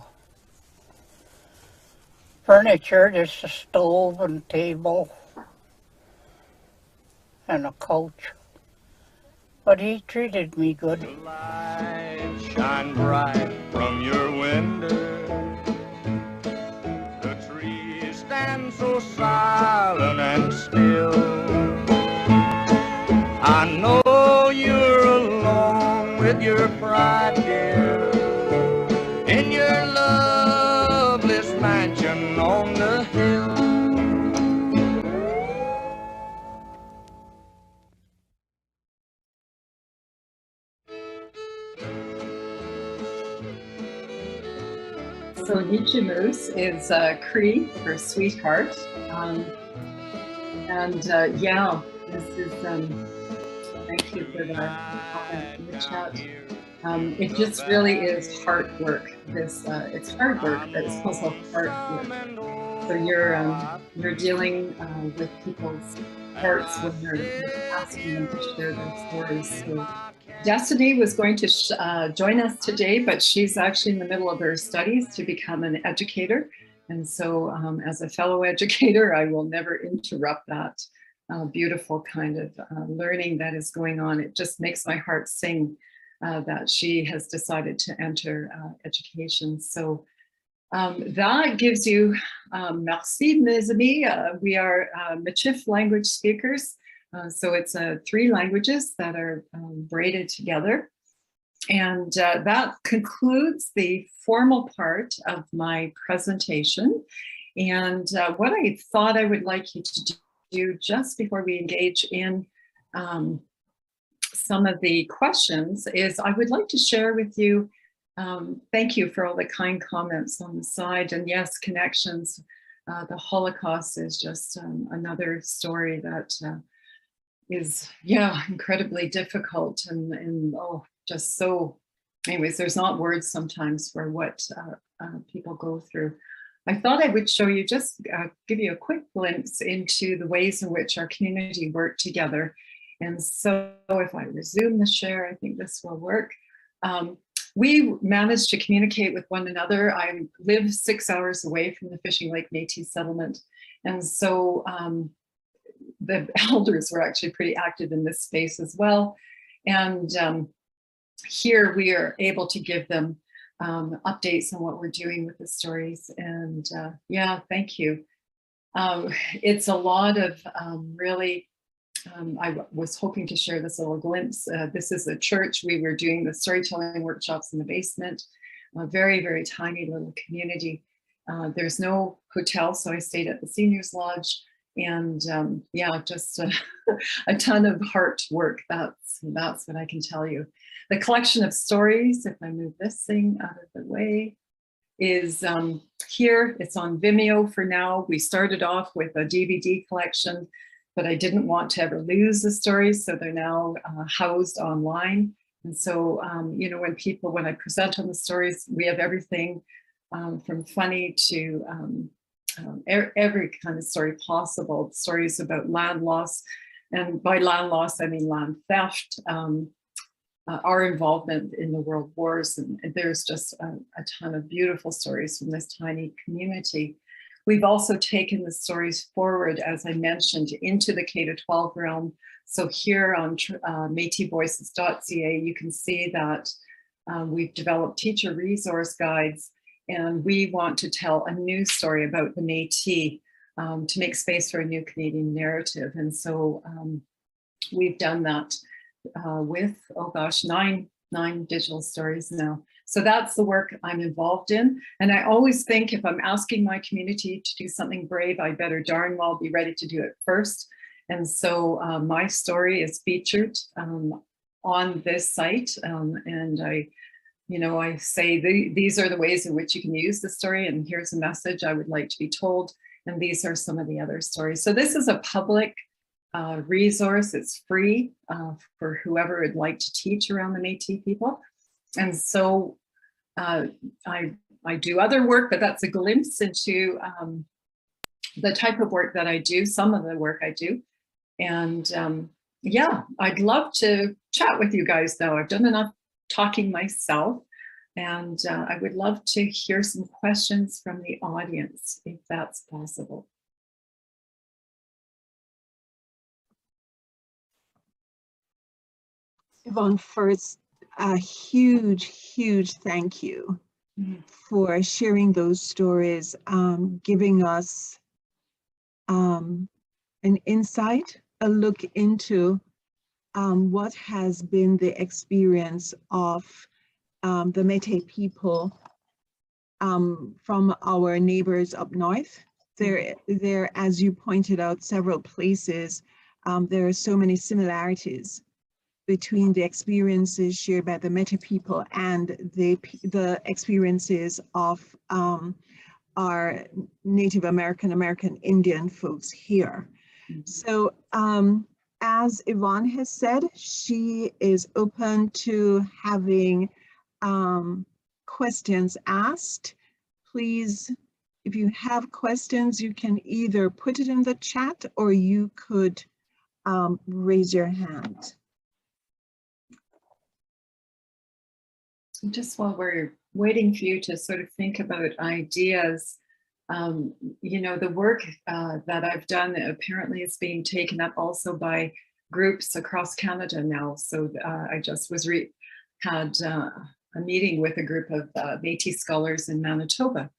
Furniture, just a stove and table and a couch. But he treated me good. The light shine bright from your window. The trees stand so silent and still. I know you're alone with your pride, dear, in your loveless mansion on the hill. So Nichimus is Cree for sweetheart. Yeah, this is, thank you for the comment in the chat. It just really is heart work. It's hard work, but it's also heart work. So you're dealing with people's hearts when you're asking them to share their stories. So Destiny was going to join us today, but she's actually in the middle of her studies to become an educator. And so as a fellow educator, I will never interrupt that beautiful kind of learning that is going on. It just makes my heart sing that she has decided to enter education. So that gives you, merci mes amis. We are Michif language speakers. So it's 3 languages that are braided together. And that concludes the formal part of my presentation. And what I thought I would like you to do just before we engage in some of the questions is I would like to share with you, thank you for all the kind comments on the side. And yes, connections. The Holocaust is just another story that is, yeah, incredibly difficult and oh, just so, anyways, there's not words sometimes for what people go through. I thought I would show you, just give you a quick glimpse into the ways in which our community worked together. And so if I resume the share, I think this will work. We managed to communicate with one another. I live 6 hours away from the Fishing Lake Metis settlement. And so the elders were actually pretty active in this space as well. And here we are able to give them updates on what we're doing with the stories. And yeah, thank you. It's a lot of really, I was hoping to share this little glimpse. This is a church. We were doing the storytelling workshops in the basement, a very, very tiny little community. There's no hotel, so I stayed at the seniors lodge. And yeah, just a ton of heart work. That's what I can tell you. The collection of stories, if I move this thing out of the way, is here. It's on Vimeo for now. We started off with a DVD collection, but I didn't want to ever lose the stories, so they're now housed online. And so, you know, when I present on the stories, we have everything from funny to every kind of story possible. Stories about land loss, and by land loss I mean land theft, our involvement in the world wars, and there's just a ton of beautiful stories from this tiny community. We've also taken the stories forward, as I mentioned, into the K-12 realm. So here on MétisVoices.ca, you can see that we've developed teacher resource guides. And we want to tell a new story about the Métis to make space for a new Canadian narrative. And so we've done that with, oh gosh, nine digital stories now. So that's the work I'm involved in. And I always think if I'm asking my community to do something brave, I better darn well be ready to do it first. And so my story is featured on this site. And I say these are the ways in which you can use the story, and here's a message I would like to be told. And these are some of the other stories. So this is a public resource. It's free for whoever would like to teach around the Métis people. And so I do other work, but that's a glimpse into the type of work that I do, some of the work I do. And yeah, I'd love to chat with you guys though. I've done enough talking myself. And I would love to hear some questions from the audience, if that's possible. Yvonne, first, a huge thank you for sharing those stories, giving us an insight, a look into what has been the experience of the Metis people from our neighbors up north. There, as you pointed out, several places, there are so many similarities between the experiences shared by the Metis people and the experiences of our Native American Indian folks here. So as Yvonne has said, she is open to having questions asked. Please, if you have questions, you can either put it in the chat or you could raise your hand. Just while we're waiting for you to sort of think about ideas, you know, the work that I've done apparently is being taken up also by groups across Canada now. So I just had a meeting with a group of Metis scholars in Manitoba.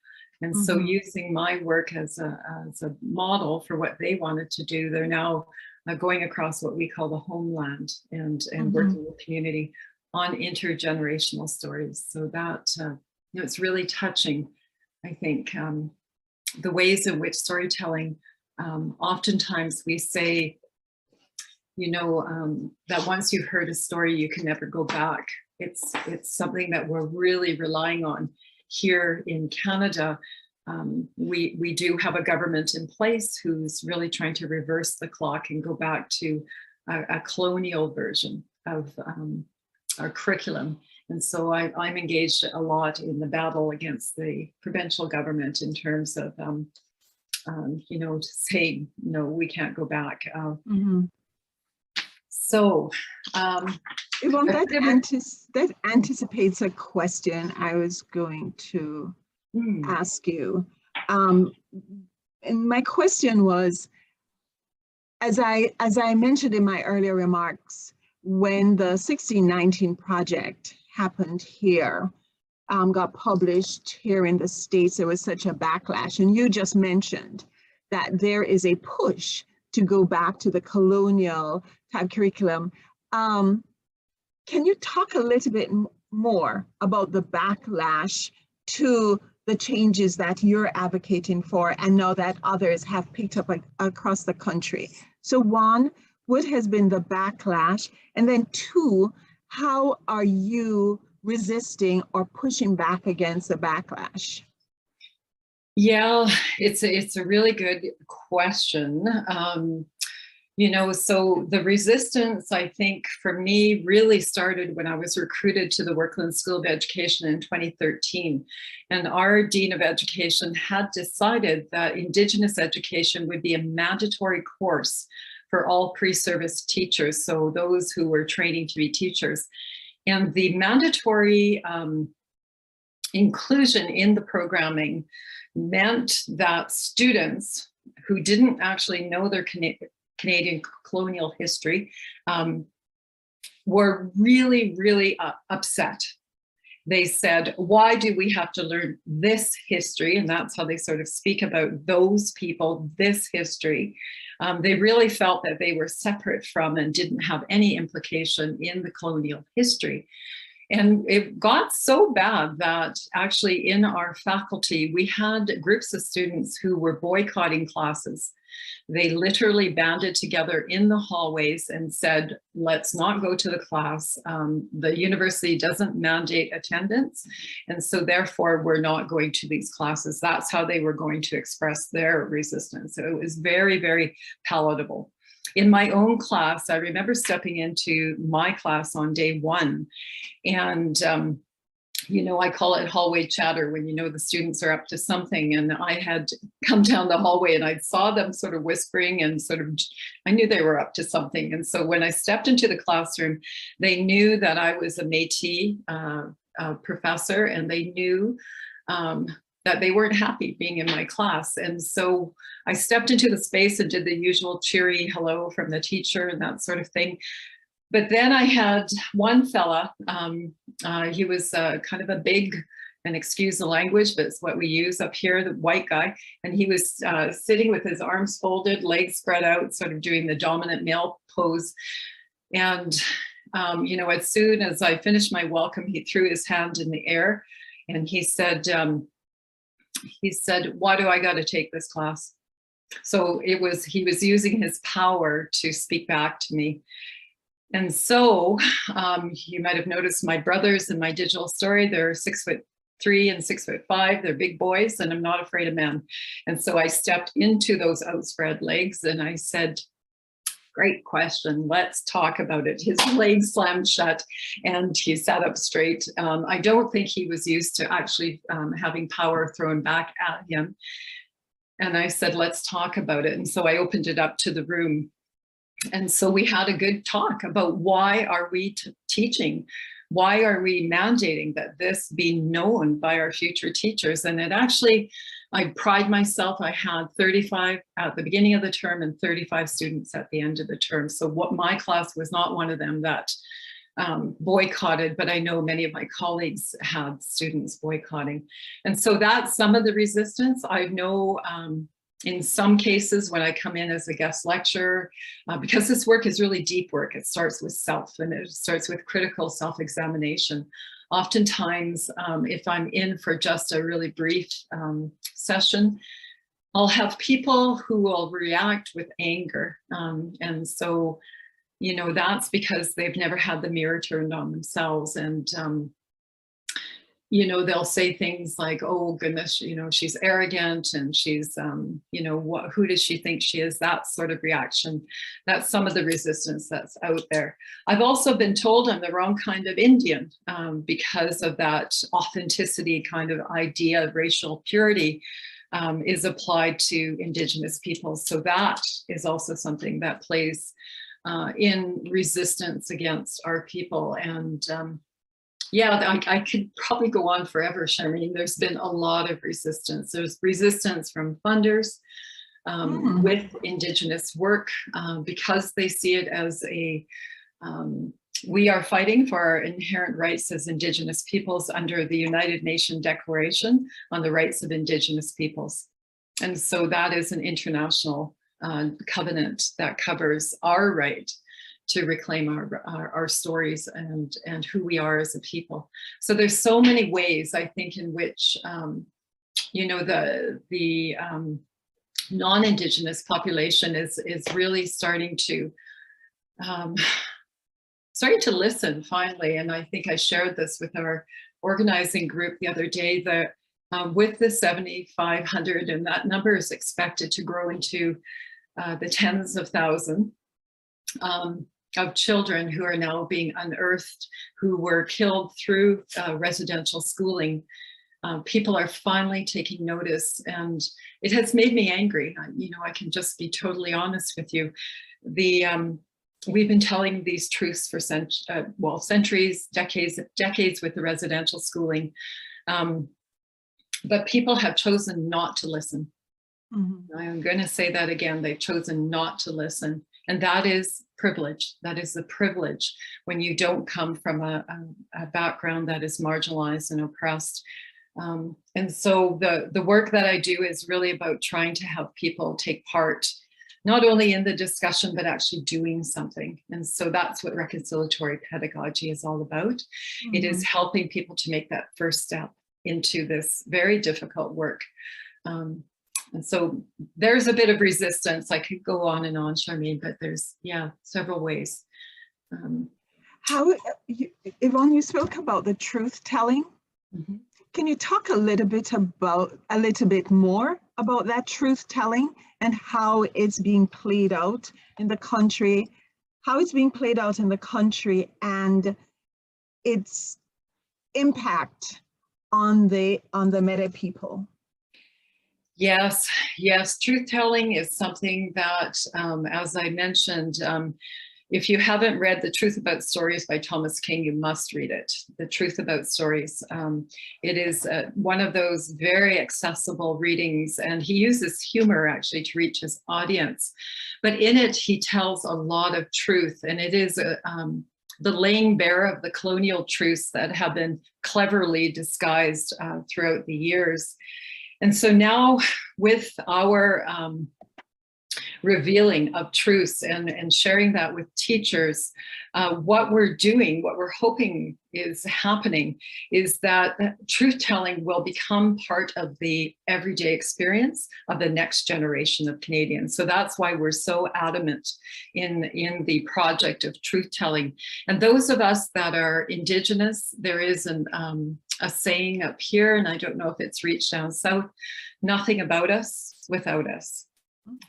And so using my work as a model for what they wanted to do, they're now going across what we call the homeland and working with community on intergenerational stories. So that, you know, it's really touching, I think, the ways in which storytelling, oftentimes we say, you know, that once you've heard a story, you can never go back. It's something that we're really relying on here in Canada. We do have a government in place who's really trying to reverse the clock and go back to a colonial version of our curriculum. And so I'm engaged a lot in the battle against the provincial government in terms of, you know, saying, no, we can't go back. So, Yvonne, that anticipates a question I was going to ask you. And my question was, as I mentioned in my earlier remarks, when the 1619 project happened here, got published here in the States, there was such a backlash. And you just mentioned that there is a push to go back to the colonial type curriculum. Can you talk a little bit more about the backlash to the changes that you're advocating for and now that others have picked up across the country? So one, what has been the backlash? And then two, how are you resisting or pushing back against the backlash? Yeah, it's a really good question. You know, so the resistance, I think, for me, really started when I was recruited to the Werklund School of Education in 2013. And our Dean of Education had decided that Indigenous education would be a mandatory course for all pre-service teachers, so those who were training to be teachers. And the mandatory inclusion in the programming meant that students who didn't actually know their Canadian colonial history were really upset. They said, why do we have to learn this history? And that's how they sort of speak about those people, this history. They really felt that they were separate from and didn't have any implication in the colonial history. And it got so bad that actually in our faculty, we had groups of students who were boycotting classes. They literally banded together in the hallways and said, let's not go to the class. The university doesn't mandate attendance. And so therefore, we're not going to these classes. That's how they were going to express their resistance. So it was very palatable. In my own class, I remember stepping into my class on day one, and you know, I call it hallway chatter when you know the students are up to something. And I had come down the hallway and I saw them sort of whispering and sort of, I knew they were up to something. And so when I stepped into the classroom, they knew that I was a Métis professor, and they knew that they weren't happy being in my class. And so I stepped into the space and did the usual cheery hello from the teacher and that sort of thing. But then I had one fella, he was kind of a big, and excuse the language, but it's what we use up here, the white guy. And he was sitting with his arms folded, legs spread out, sort of doing the dominant male pose. And, you know, as soon as I finished my welcome, he threw his hand in the air and he said, why do I got to take this class? So he was using his power to speak back to me. And so you might have noticed my brothers in my digital story, they're 6'3" and 6'5". They're big boys, and I'm not afraid of men. And so I stepped into those outspread legs and I said, great question, let's talk about it. His legs slammed shut and he sat up straight. I don't think he was used to actually having power thrown back at him. And I said, let's talk about it. And so I opened it up to the room. And so we had a good talk about why are we teaching? Why are we mandating that this be known by our future teachers? And it actually, I pride myself, I had 35 at the beginning of the term and 35 students at the end of the term. So what my class was not one of them that boycotted, but I know many of my colleagues had students boycotting. And so that's some of the resistance. I know in some cases when I come in as a guest lecturer, because this work is really deep work, it starts with self and it starts with critical self-examination. Oftentimes, if I'm in for just a really brief session, I'll have people who will react with anger. And so, you know, that's because they've never had the mirror turned on themselves. And you know, they'll say things like, oh goodness, you know, she's arrogant and she's, you know, who does she think she is? That sort of reaction. That's some of the resistance that's out there. I've also been told I'm the wrong kind of Indian because of that authenticity kind of idea of racial purity is applied to Indigenous peoples. So that is also something that plays in resistance against our people. And yeah, I could probably go on forever, Charmaine. There's been a lot of resistance. There's resistance from funders with Indigenous work because they see it as a, we are fighting for our inherent rights as Indigenous peoples under the United Nations Declaration on the Rights of Indigenous Peoples. And so that is an international covenant that covers our right to reclaim our stories and who we are as a people. So there's so many ways, I think, in which, you know, the non-Indigenous population is really starting to listen finally. And I think I shared this with our organizing group the other day that with the 7,500, and that number is expected to grow into the tens of thousands, of children who are now being unearthed, who were killed through residential schooling. People are finally taking notice, and it has made me angry. You know, I can just be totally honest with you. We've been telling these truths for centuries, decades with the residential schooling, but people have chosen not to listen. Mm-hmm. I'm going to say that again. They've chosen not to listen. And that is privilege. That is the privilege when you don't come from a background that is marginalized and oppressed. And so the work that I do is really about trying to have people take part, not only in the discussion, but actually doing something. And so that's what reconciliatory pedagogy is all about. Mm-hmm. It is helping people to make that first step into this very difficult work. And so there's a bit of resistance. I could go on and on, Charmaine, but there's, yeah, several ways. Yvonne, you spoke about the truth telling. Mm-hmm. Can you talk a little bit more about that truth telling and how it's being played out in the country, and its impact on the Metis people? Yes, truth telling is something that, as I mentioned, if you haven't read The Truth About Stories by Thomas King, you must read it. The Truth About Stories. It is one of those very accessible readings, and he uses humor actually to reach his audience. But in it, he tells a lot of truth, and it is the laying bare of the colonial truths that have been cleverly disguised throughout the years. And so now with our revealing of truths and sharing that with teachers, what we're doing, what we're hoping is happening is that truth telling will become part of the everyday experience of the next generation of Canadians. So that's why we're so adamant in the project of truth telling. And those of us that are Indigenous, there is a saying up here, and I don't know if it's reached down south, nothing about us without us.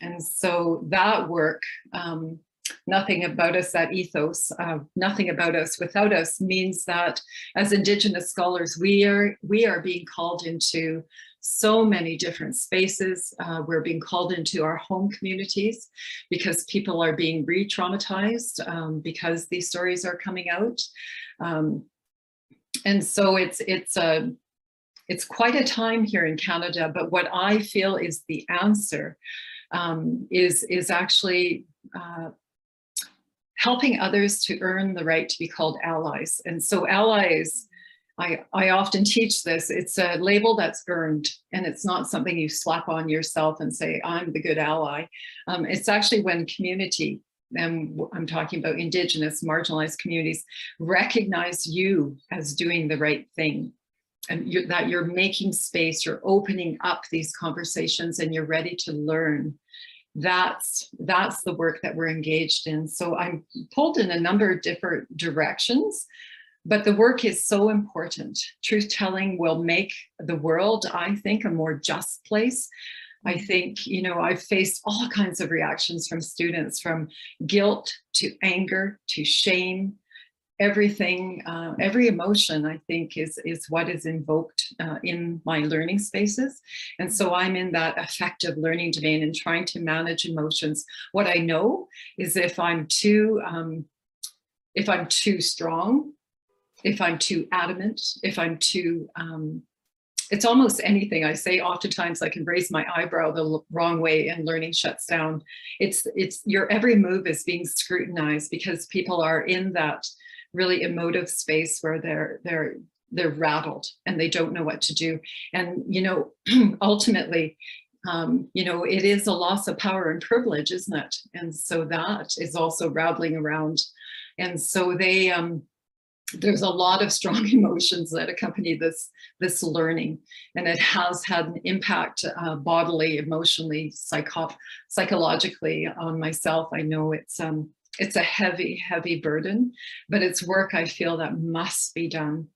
And so that work, nothing about us, that ethos, nothing about us without us, means that as Indigenous scholars, we are being called into so many different spaces. We're being called into our home communities because people are being re-traumatized because these stories are coming out. And so it's quite a time here in Canada, but what I feel is the answer is actually helping others to earn the right to be called allies. And so allies, I often teach this, it's a label that's earned, and it's not something you slap on yourself and say, I'm the good ally. It's actually when community, and I'm talking about Indigenous, marginalized communities, recognize you as doing the right thing. And that you're making space, you're opening up these conversations, and you're ready to learn. That's the work that we're engaged in. So I'm pulled in a number of different directions, but the work is so important. Truth telling will make the world, I think, a more just place. I think, you know, I've faced all kinds of reactions from students, from guilt to anger to shame. Everything, every emotion, I think, is what is invoked in my learning spaces. And so I'm in that affective learning domain and trying to manage emotions. What I know is if I'm too strong, if I'm too adamant, if I'm too, it's almost anything I say. Oftentimes I can raise my eyebrow the wrong way and learning shuts down. It's your every move is being scrutinized because people are in that really emotive space where they're rattled and they don't know what to do. And, you know, ultimately, you know, it is a loss of power and privilege, isn't it? And so that is also rattling around. And so there's a lot of strong emotions that accompany this learning, and it has had an impact bodily, emotionally, psychologically on myself. I know it's a heavy, heavy burden, but it's work I feel that must be done.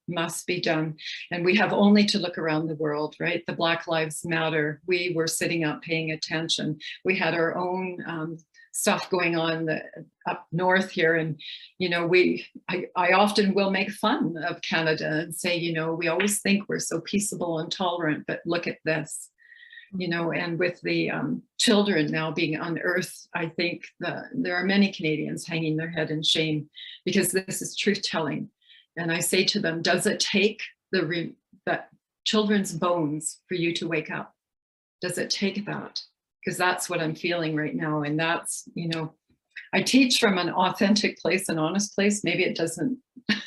And we have only to look around the world, right? The Black Lives Matter, we were sitting up paying attention. We had our own stuff going on up north here. And, you know, I often will make fun of Canada and say, you know, we always think we're so peaceable and tolerant, but look at this. You know, and with the children now being unearthed, I think there are many Canadians hanging their head in shame because this is truth telling. And I say to them, does it take that children's bones for you to wake up? Does it take that? Because that's what I'm feeling right now. And that's, you know, I teach from an authentic place, an honest place. Maybe it doesn't,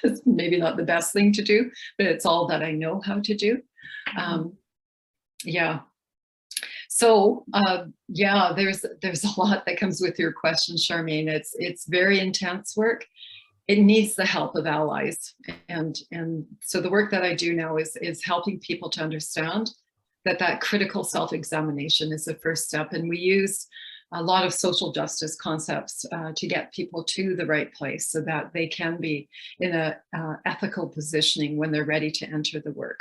it's maybe not the best thing to do, but it's all that I know how to do. Yeah. So yeah, there's a lot that comes with your question, Charmaine. It's very intense work. It needs the help of allies, and so the work that I do now is helping people to understand that critical self-examination is the first step, and we use a lot of social justice concepts to get people to the right place so that they can be in a ethical positioning when they're ready to enter the work.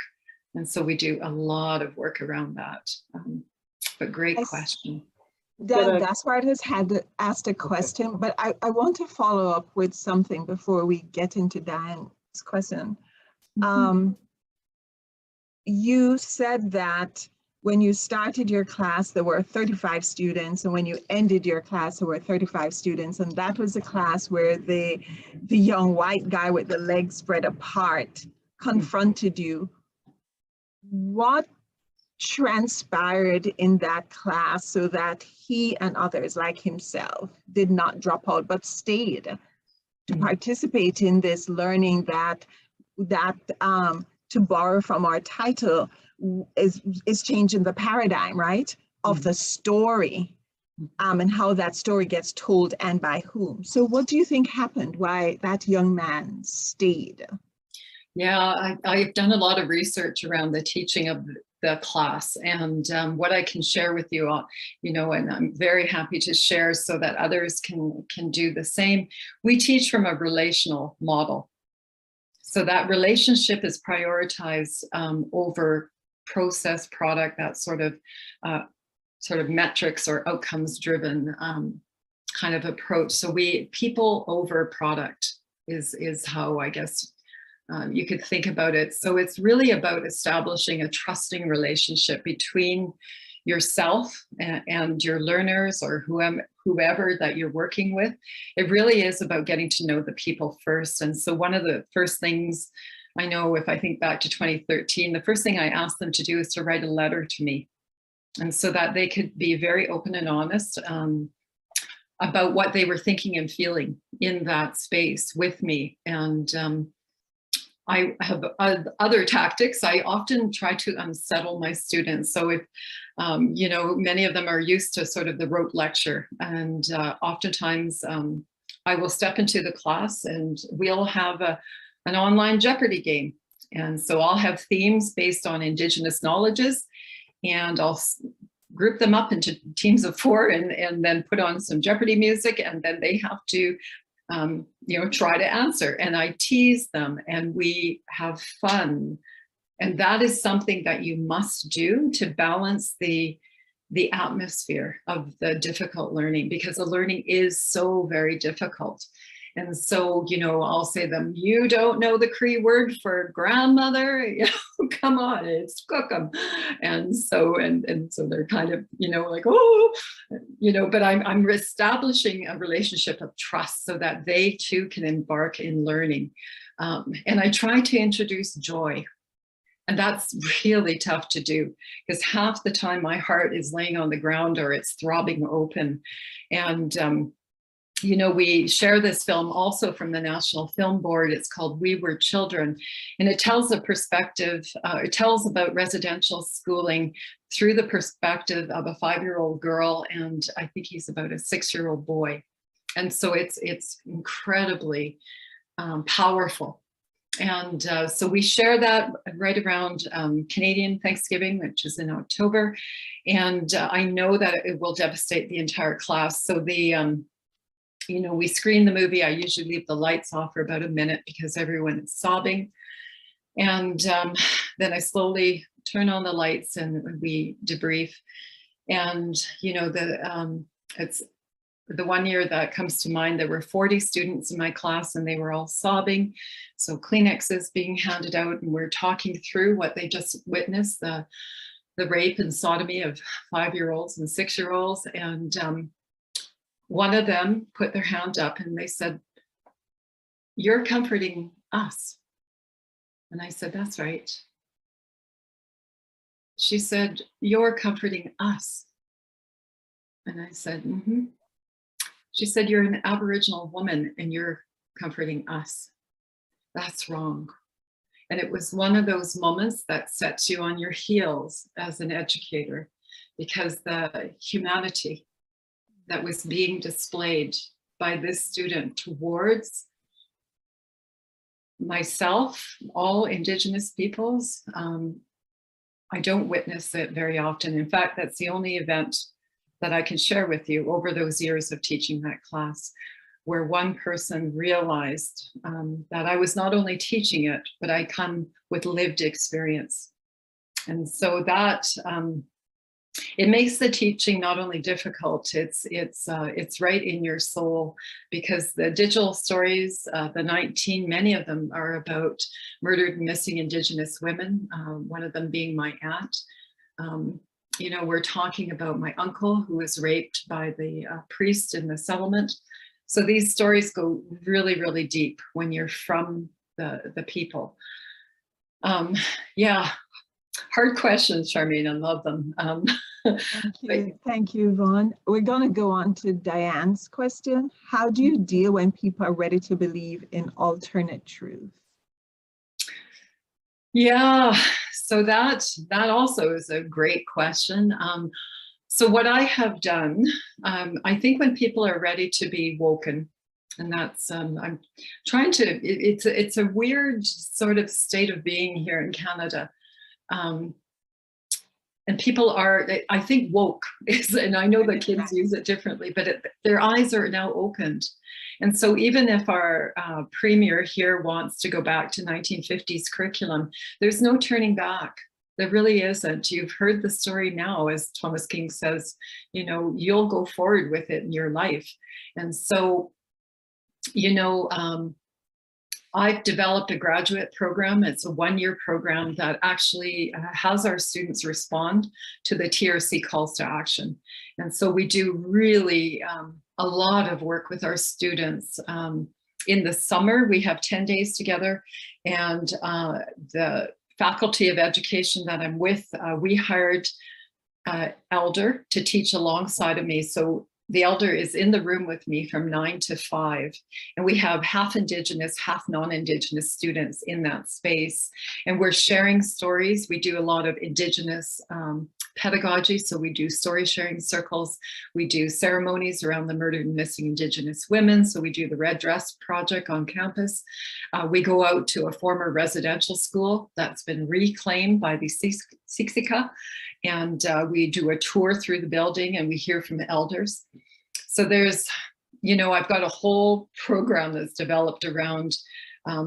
And so we do a lot of work around that. But great question. Gaspard has asked a question, but I want to follow up with something before we get into Diane's question. You said that when you started your class, there were 35 students, and when you ended your class, there were 35 students, and that was a class where the young white guy with the legs spread apart confronted you. What transpired in that class so that he and others like himself did not drop out but stayed to participate in this learning that to borrow from our title is changing the paradigm, right, of the story, and how that story gets told and by whom. So what do you think happened, why that young man stayed? Yeah, I've done a lot of research around the teaching of the class, and what I can share with you, and I'm very happy to share so that others can do the same. We teach from a relational model. So that relationship is prioritized over process, product, that sort of metrics or outcomes driven kind of approach. So people over product is how I guess you could think about it. So it's really about establishing a trusting relationship between yourself and your learners or whoever that you're working with. It really is about getting to know the people first. And so one of the first things I know, if I think back to 2013, the first thing I asked them to do is to write a letter to me. And so that they could be very open and honest about what they were thinking and feeling in that space with me. And I have other tactics. I often try to unsettle my students. So if, many of them are used to sort of the rote lecture, and oftentimes I will step into the class and we'll have an online Jeopardy game. And so I'll have themes based on Indigenous knowledges, and I'll group them up into teams of 4 and then put on some Jeopardy music, and then they have to try to answer, and I tease them and we have fun. And that is something that you must do to balance the atmosphere of the difficult learning, because the learning is so very difficult. And so, I'll say to them, you don't know the Cree word for grandmother? Come on, it's cookum. And so they're kind of, like, oh, but I'm establishing a relationship of trust so that they too can embark in learning. And I try to introduce joy. And that's really tough to do, because half the time my heart is laying on the ground or it's throbbing open. And, we share this film also from the National Film Board. It's called We Were Children, and it tells a perspective, it tells about residential schooling through the perspective of a 5-year-old girl, and I think he's about a 6-year-old boy. And so it's incredibly powerful. And so we share that right around Canadian Thanksgiving, which is in October. And I know that it will devastate the entire class. So we screen the movie. I usually leave the lights off for about a minute because everyone is sobbing. And then I slowly turn on the lights and we debrief. And, it's the one year that comes to mind, there were 40 students in my class and they were all sobbing. So Kleenexes being handed out, and we're talking through what they just witnessed, the rape and sodomy of 5-year-olds and 6-year-olds. And one of them put their hand up and they said, "You're comforting us." And I said, "That's right." She said, "You're comforting us." And I said, "Mm-hmm." She said, "You're an Aboriginal woman and you're comforting us. That's wrong." And it was one of those moments that sets you on your heels as an educator, because the humanity that was being displayed by this student towards myself, all Indigenous peoples, I don't witness it very often. In fact, that's the only event that I can share with you over those years of teaching that class, where one person realized that I was not only teaching it, but I come with lived experience. And so that it makes the teaching not only difficult, it's right in your soul, because the digital stories, the 19, many of them are about murdered and missing Indigenous women, one of them being my aunt. you know, we're talking about my uncle who was raped by the priest in the settlement. So these stories go really, really deep when you're from the people. Yeah, hard questions, Charmaine, I love them. Thank you, Yvonne. We're going to go on to Diane's question. How do you deal when people are ready to believe in alternate truth? Yeah, so that also is a great question. So what I have done, I think when people are ready to be woken, and that's I'm trying to. It's a weird sort of state of being here in Canada. And people are, I think, woke is, and I know that kids use it differently, but their eyes are now opened. And so even if our premier here wants to go back to 1950s curriculum, there's no turning back. There really isn't. You've heard the story now, as Thomas King says, you know, you'll go forward with it in your life. And so, you know, I've developed a graduate program. It's a one-year program that actually has our students respond to the TRC calls to action. And so we do really a lot of work with our students. In the summer, we have 10 days together, and the faculty of education that I'm with, we hired elder to teach alongside of me. So the elder is in the room with me from 9 to 5, and we have half Indigenous, half non-Indigenous students in that space. And we're sharing stories. We do a lot of Indigenous pedagogy. So we do story sharing circles. We do ceremonies around the murdered and missing Indigenous women. So we do the Red Dress Project on campus. We go out to a former residential school that's been reclaimed by the Siksika. And we do a tour through the building, and we hear from the elders. So there's, you know, I've got a whole program that's developed around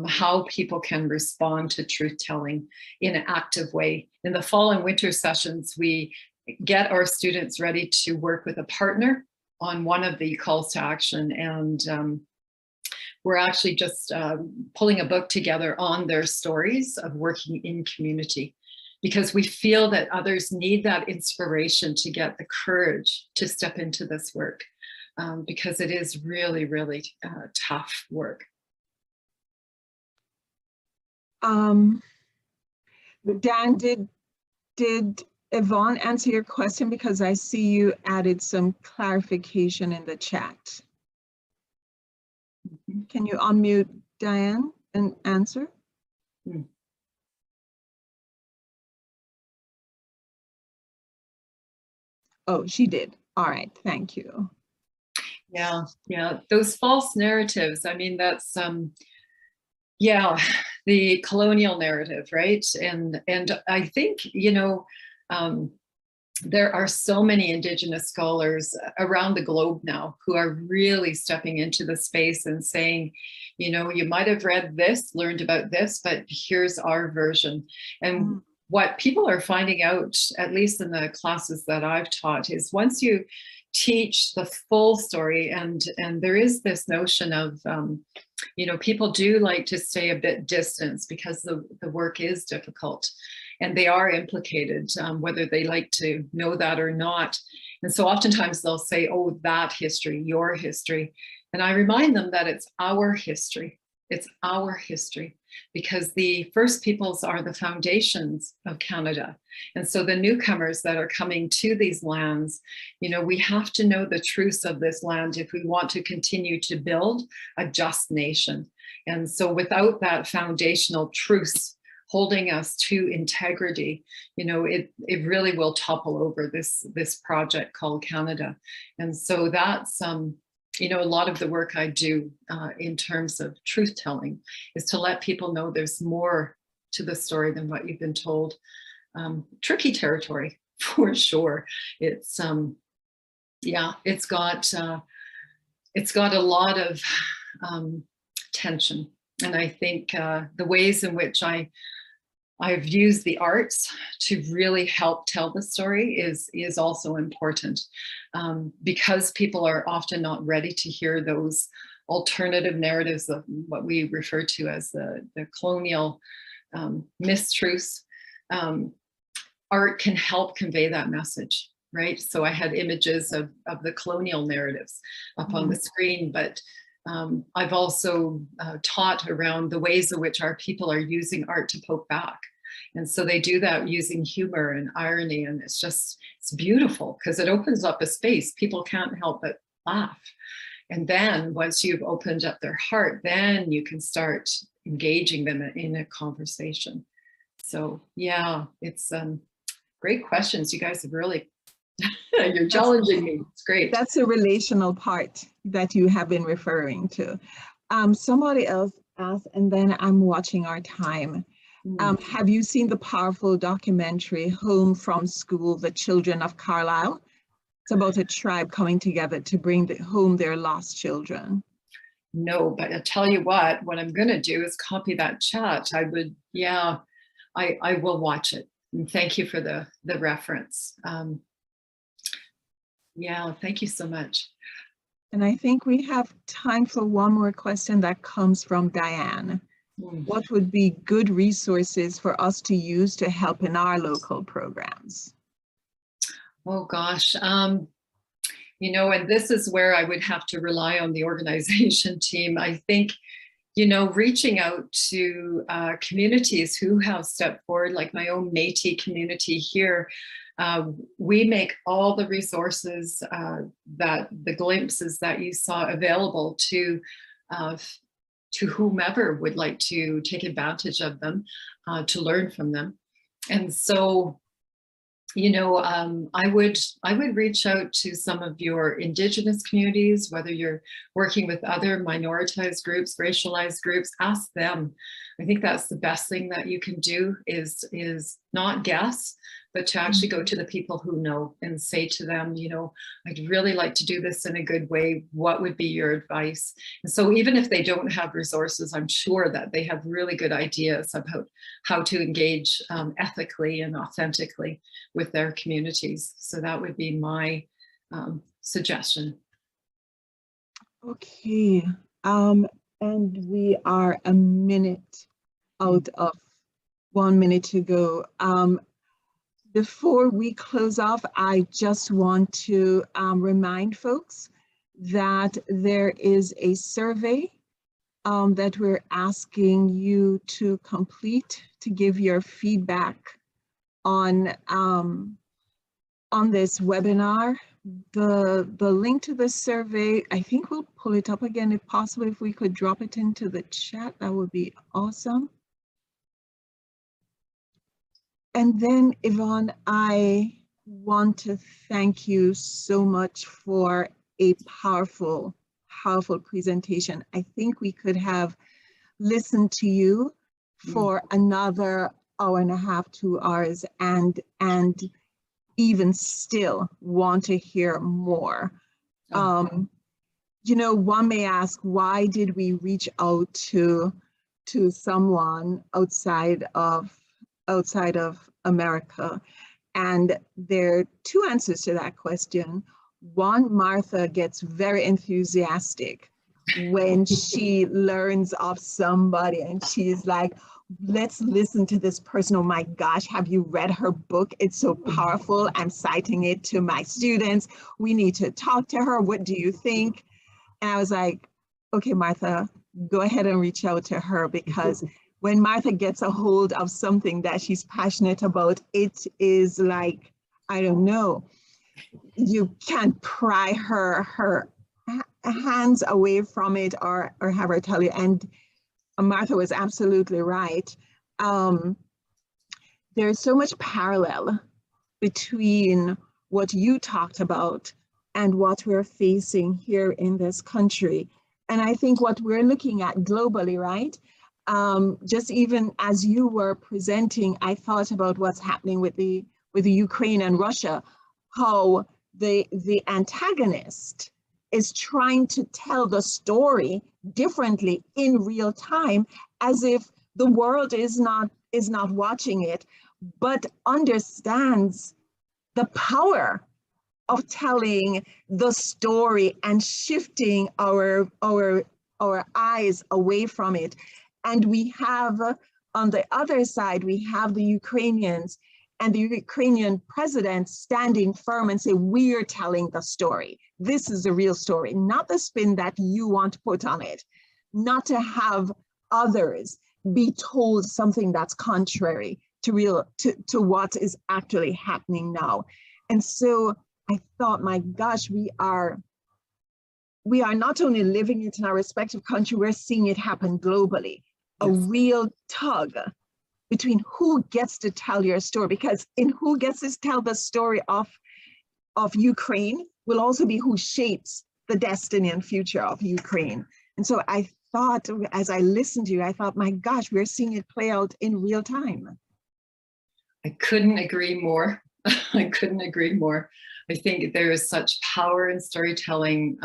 how people can respond to truth telling in an active way. In the fall and winter sessions, we get our students ready to work with a partner on one of the calls to action. And we're actually just pulling a book together on their stories of working in community, because we feel that others need that inspiration to get the courage to step into this work, because it is really, really tough work. Dan, did Yvonne answer your question? Because I see you added some clarification in the chat. Can you unmute Diane and answer? Oh, she did. All right, thank you. Yeah, those false narratives. I mean, that's yeah, the colonial narrative, right? And I think, you know, there are so many Indigenous scholars around the globe now who are really stepping into the space and saying, you know, you might have read this, learned about this, but here's our version. And what people are finding out, at least in the classes that I've taught, is once you teach the full story, and there is this notion of, you know, people do like to stay a bit distant because the work is difficult and they are implicated, whether they like to know that or not. And so oftentimes they'll say, oh, that history, your history. And I remind them that it's our history. It's our history, because the First Peoples are the foundations of Canada. And so the newcomers that are coming to these lands, you know, we have to know the truths of this land if we want to continue to build a just nation. And so without that foundational truths holding us to integrity, you know, it really will topple over this project called Canada. And so that's, you know, a lot of the work I do in terms of truth telling is to let people know there's more to the story than what you've been told. Tricky territory for sure. It's yeah, it's got a lot of tension, and I think the ways in which I've used the arts to really help tell the story is also important, because people are often not ready to hear those alternative narratives of what we refer to as the colonial mistruths. art can help convey that message, right? So I had images of the colonial narratives up on the screen, but I've also taught around the ways in which our people are using art to poke back. And so they do that using humor and irony, and it's beautiful because it opens up a space. People can't help but laugh. And then once you've opened up their heart, then you can start engaging them in a conversation. So yeah, it's great questions. You guys have really, you're challenging me. It's great. That's a relational part that you have been referring to. Somebody else asked, and then I'm watching our time. Have you seen the powerful documentary Home from School, The Children of Carlisle? It's about a tribe coming together to bring home their lost children. No, but I tell you what I'm going to do is copy that chat. I would, yeah, I will watch it. And thank you for the reference. Yeah, thank you so much. And I think we have time for one more question that comes from Diane. What would be good resources for us to use to help in our local programs? Oh gosh, you know, and this is where I would have to rely on the organization team. I think, you know, reaching out to communities who have stepped forward, like my own Métis community here, we make all the resources the glimpses that you saw available to whomever would like to take advantage of them, to learn from them. And so, you know, I would reach out to some of your Indigenous communities, whether you're working with other minoritized groups, racialized groups, ask them. I think that's the best thing that you can do is not guess, but to actually go to the people who know and say to them, you know, I'd really like to do this in a good way. What would be your advice? And so even if they don't have resources, I'm sure that they have really good ideas about how to engage ethically and authentically with their communities. So that would be my suggestion. Okay, and we are a minute out of 1 minute to go. Before we close off, I just want to remind folks that there is a survey that we're asking you to complete to give your feedback on this webinar. The link to the survey, I think we'll pull it up again if possible. If we could drop it into the chat, that would be awesome. And then, Yvonne, I want to thank you so much for a powerful, powerful presentation. I think we could have listened to you for another hour and a half, 2 hours, and even still want to hear more. You know, one may ask, why did we reach out to someone outside of America? And there are two answers to that question. One, Martha gets very enthusiastic when she learns of somebody and she's like, let's listen to this person. Oh my gosh, have you read her book? It's so powerful. I'm citing it to my students. We need to talk to her. What do you think? And I was like, okay, Martha, go ahead and reach out to her, because when Martha gets a hold of something that she's passionate about, it is like, I don't know, you can't pry her hands away from it or have her tell you. And Martha was absolutely right. There's so much parallel between what you talked about and what we're facing here in this country. And I think what we're looking at globally, right? Just even as you were presenting, I thought about what's happening with the Ukraine and Russia, how the antagonist is trying to tell the story differently in real time, as if the world is not watching it, but understands the power of telling the story and shifting our eyes away from it. And we have, on the other side, we have the Ukrainians and the Ukrainian president standing firm and say, we're telling the story. This is the real story, not the spin that you want to put on it, not to have others be told something that's contrary to what is actually happening now. And so I thought, my gosh, we are not only living it in our respective country, we're seeing it happen globally. A real tug between who gets to tell your story, because in who gets to tell the story of Ukraine will also be who shapes the destiny and future of Ukraine. And so I thought, as I listened to you, I thought, my gosh, we're seeing it play out in real time. I couldn't agree more. I couldn't agree more. I think there is such power in storytelling,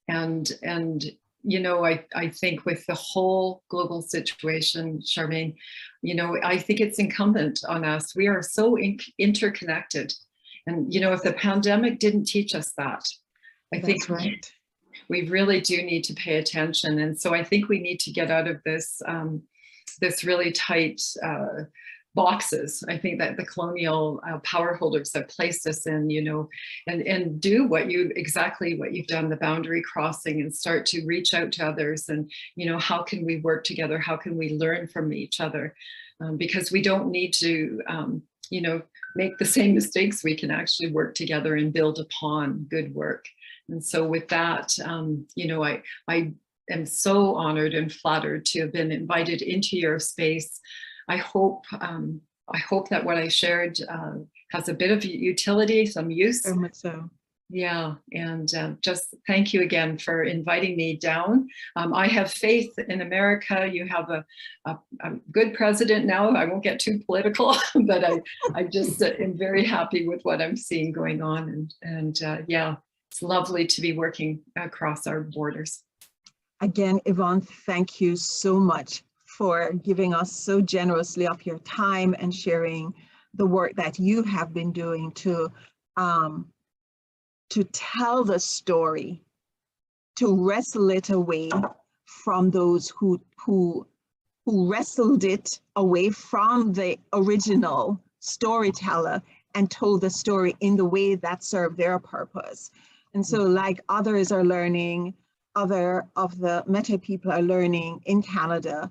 and you know, I think with the whole global situation, Charmaine, you know, I think it's incumbent on us. We are so interconnected, and you know, if the pandemic didn't teach us that, I think right. We really do need to pay attention. And so I think we need to get out of this this really tight boxes. I think that the colonial power holders have placed us in, you know, and do exactly what you've done, the boundary crossing, and start to reach out to others. And, you know, how can we work together? How can we learn from each other? Because we don't need to, you know, make the same mistakes. We can actually work together and build upon good work. And so with that, you know, I am so honored and flattered to have been invited into your space. I hope that what I shared has a bit of utility, some use. Very much so. Yeah, and just thank you again for inviting me down. I have faith in America. You have a good president now. I won't get too political, but I just am very happy with what I'm seeing going on. And yeah, it's lovely to be working across our borders. Again, Yvonne, thank you so much for giving us so generously of your time and sharing the work that you have been doing to tell the story, to wrestle it away from those who wrestled it away from the original storyteller and told the story in the way that served their purpose. And so, like others are learning, other of the Metis people are learning in Canada,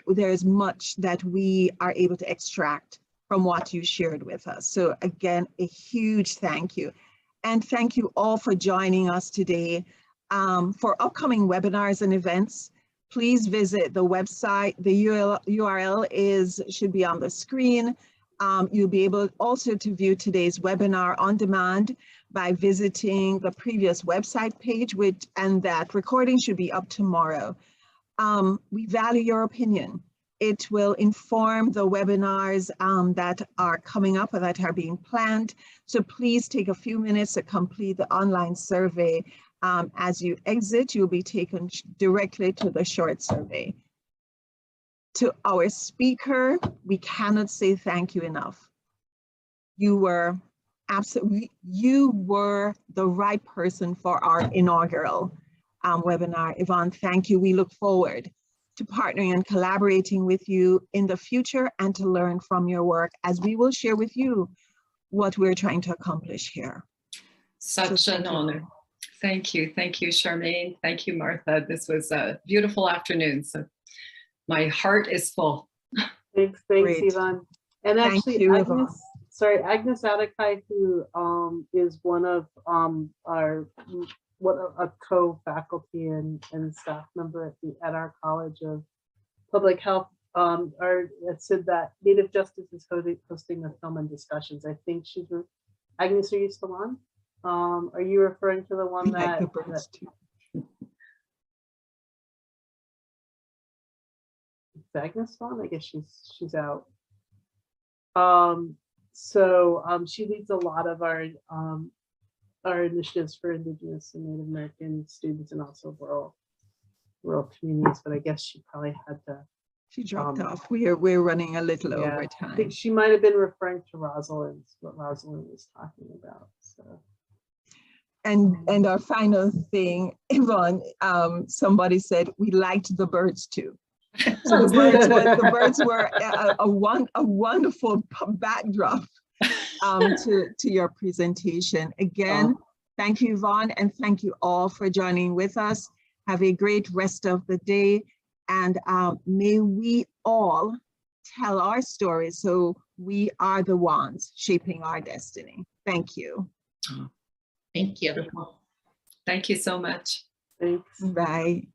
there's much that we are able to extract from what you shared with us. So again, a huge thank you. And thank you all for joining us today. For upcoming webinars and events, please visit the website. The URL should be on the screen. You'll be able also to view today's webinar on demand by visiting the previous website page, and that recording should be up tomorrow. We value your opinion. It will inform the webinars that are coming up or that are being planned. So please take a few minutes to complete the online survey. As you exit, you'll be taken directly to the short survey. To our speaker, we cannot say thank you enough. You were the right person for our inaugural webinar. Yvonne, thank you. We look forward to partnering and collaborating with you in the future and to learn from your work as we will share with you what we're trying to accomplish here. Such an honor. Thank you. Thank you, Charmaine. Thank you, Martha. This was a beautiful afternoon. So my heart is full. Thanks, Yvonne. And actually, Agnes Adakai, who is one of a co-faculty and staff member at our College of Public Health, said that Native Justice is hosting a film and discussions. I think Agnes, are you still on? Are you referring to the one that Agnes on? I guess she's out. She leads a lot of our initiatives for Indigenous and Native American students and also rural communities. But I guess she probably had to. She dropped off. We're running a little over time. I think she might have been referring to Rosalind's what Rosalind was talking about. So. And our final thing, Yvonne, somebody said we liked the birds too. So the birds were a wonderful backdrop to your presentation. Again, thank you, Yvonne, and thank you all for joining with us. Have a great rest of the day, and may we all tell our stories so we are the ones shaping our destiny. Thank you. Thank you. Thank you so much. Thanks. Bye.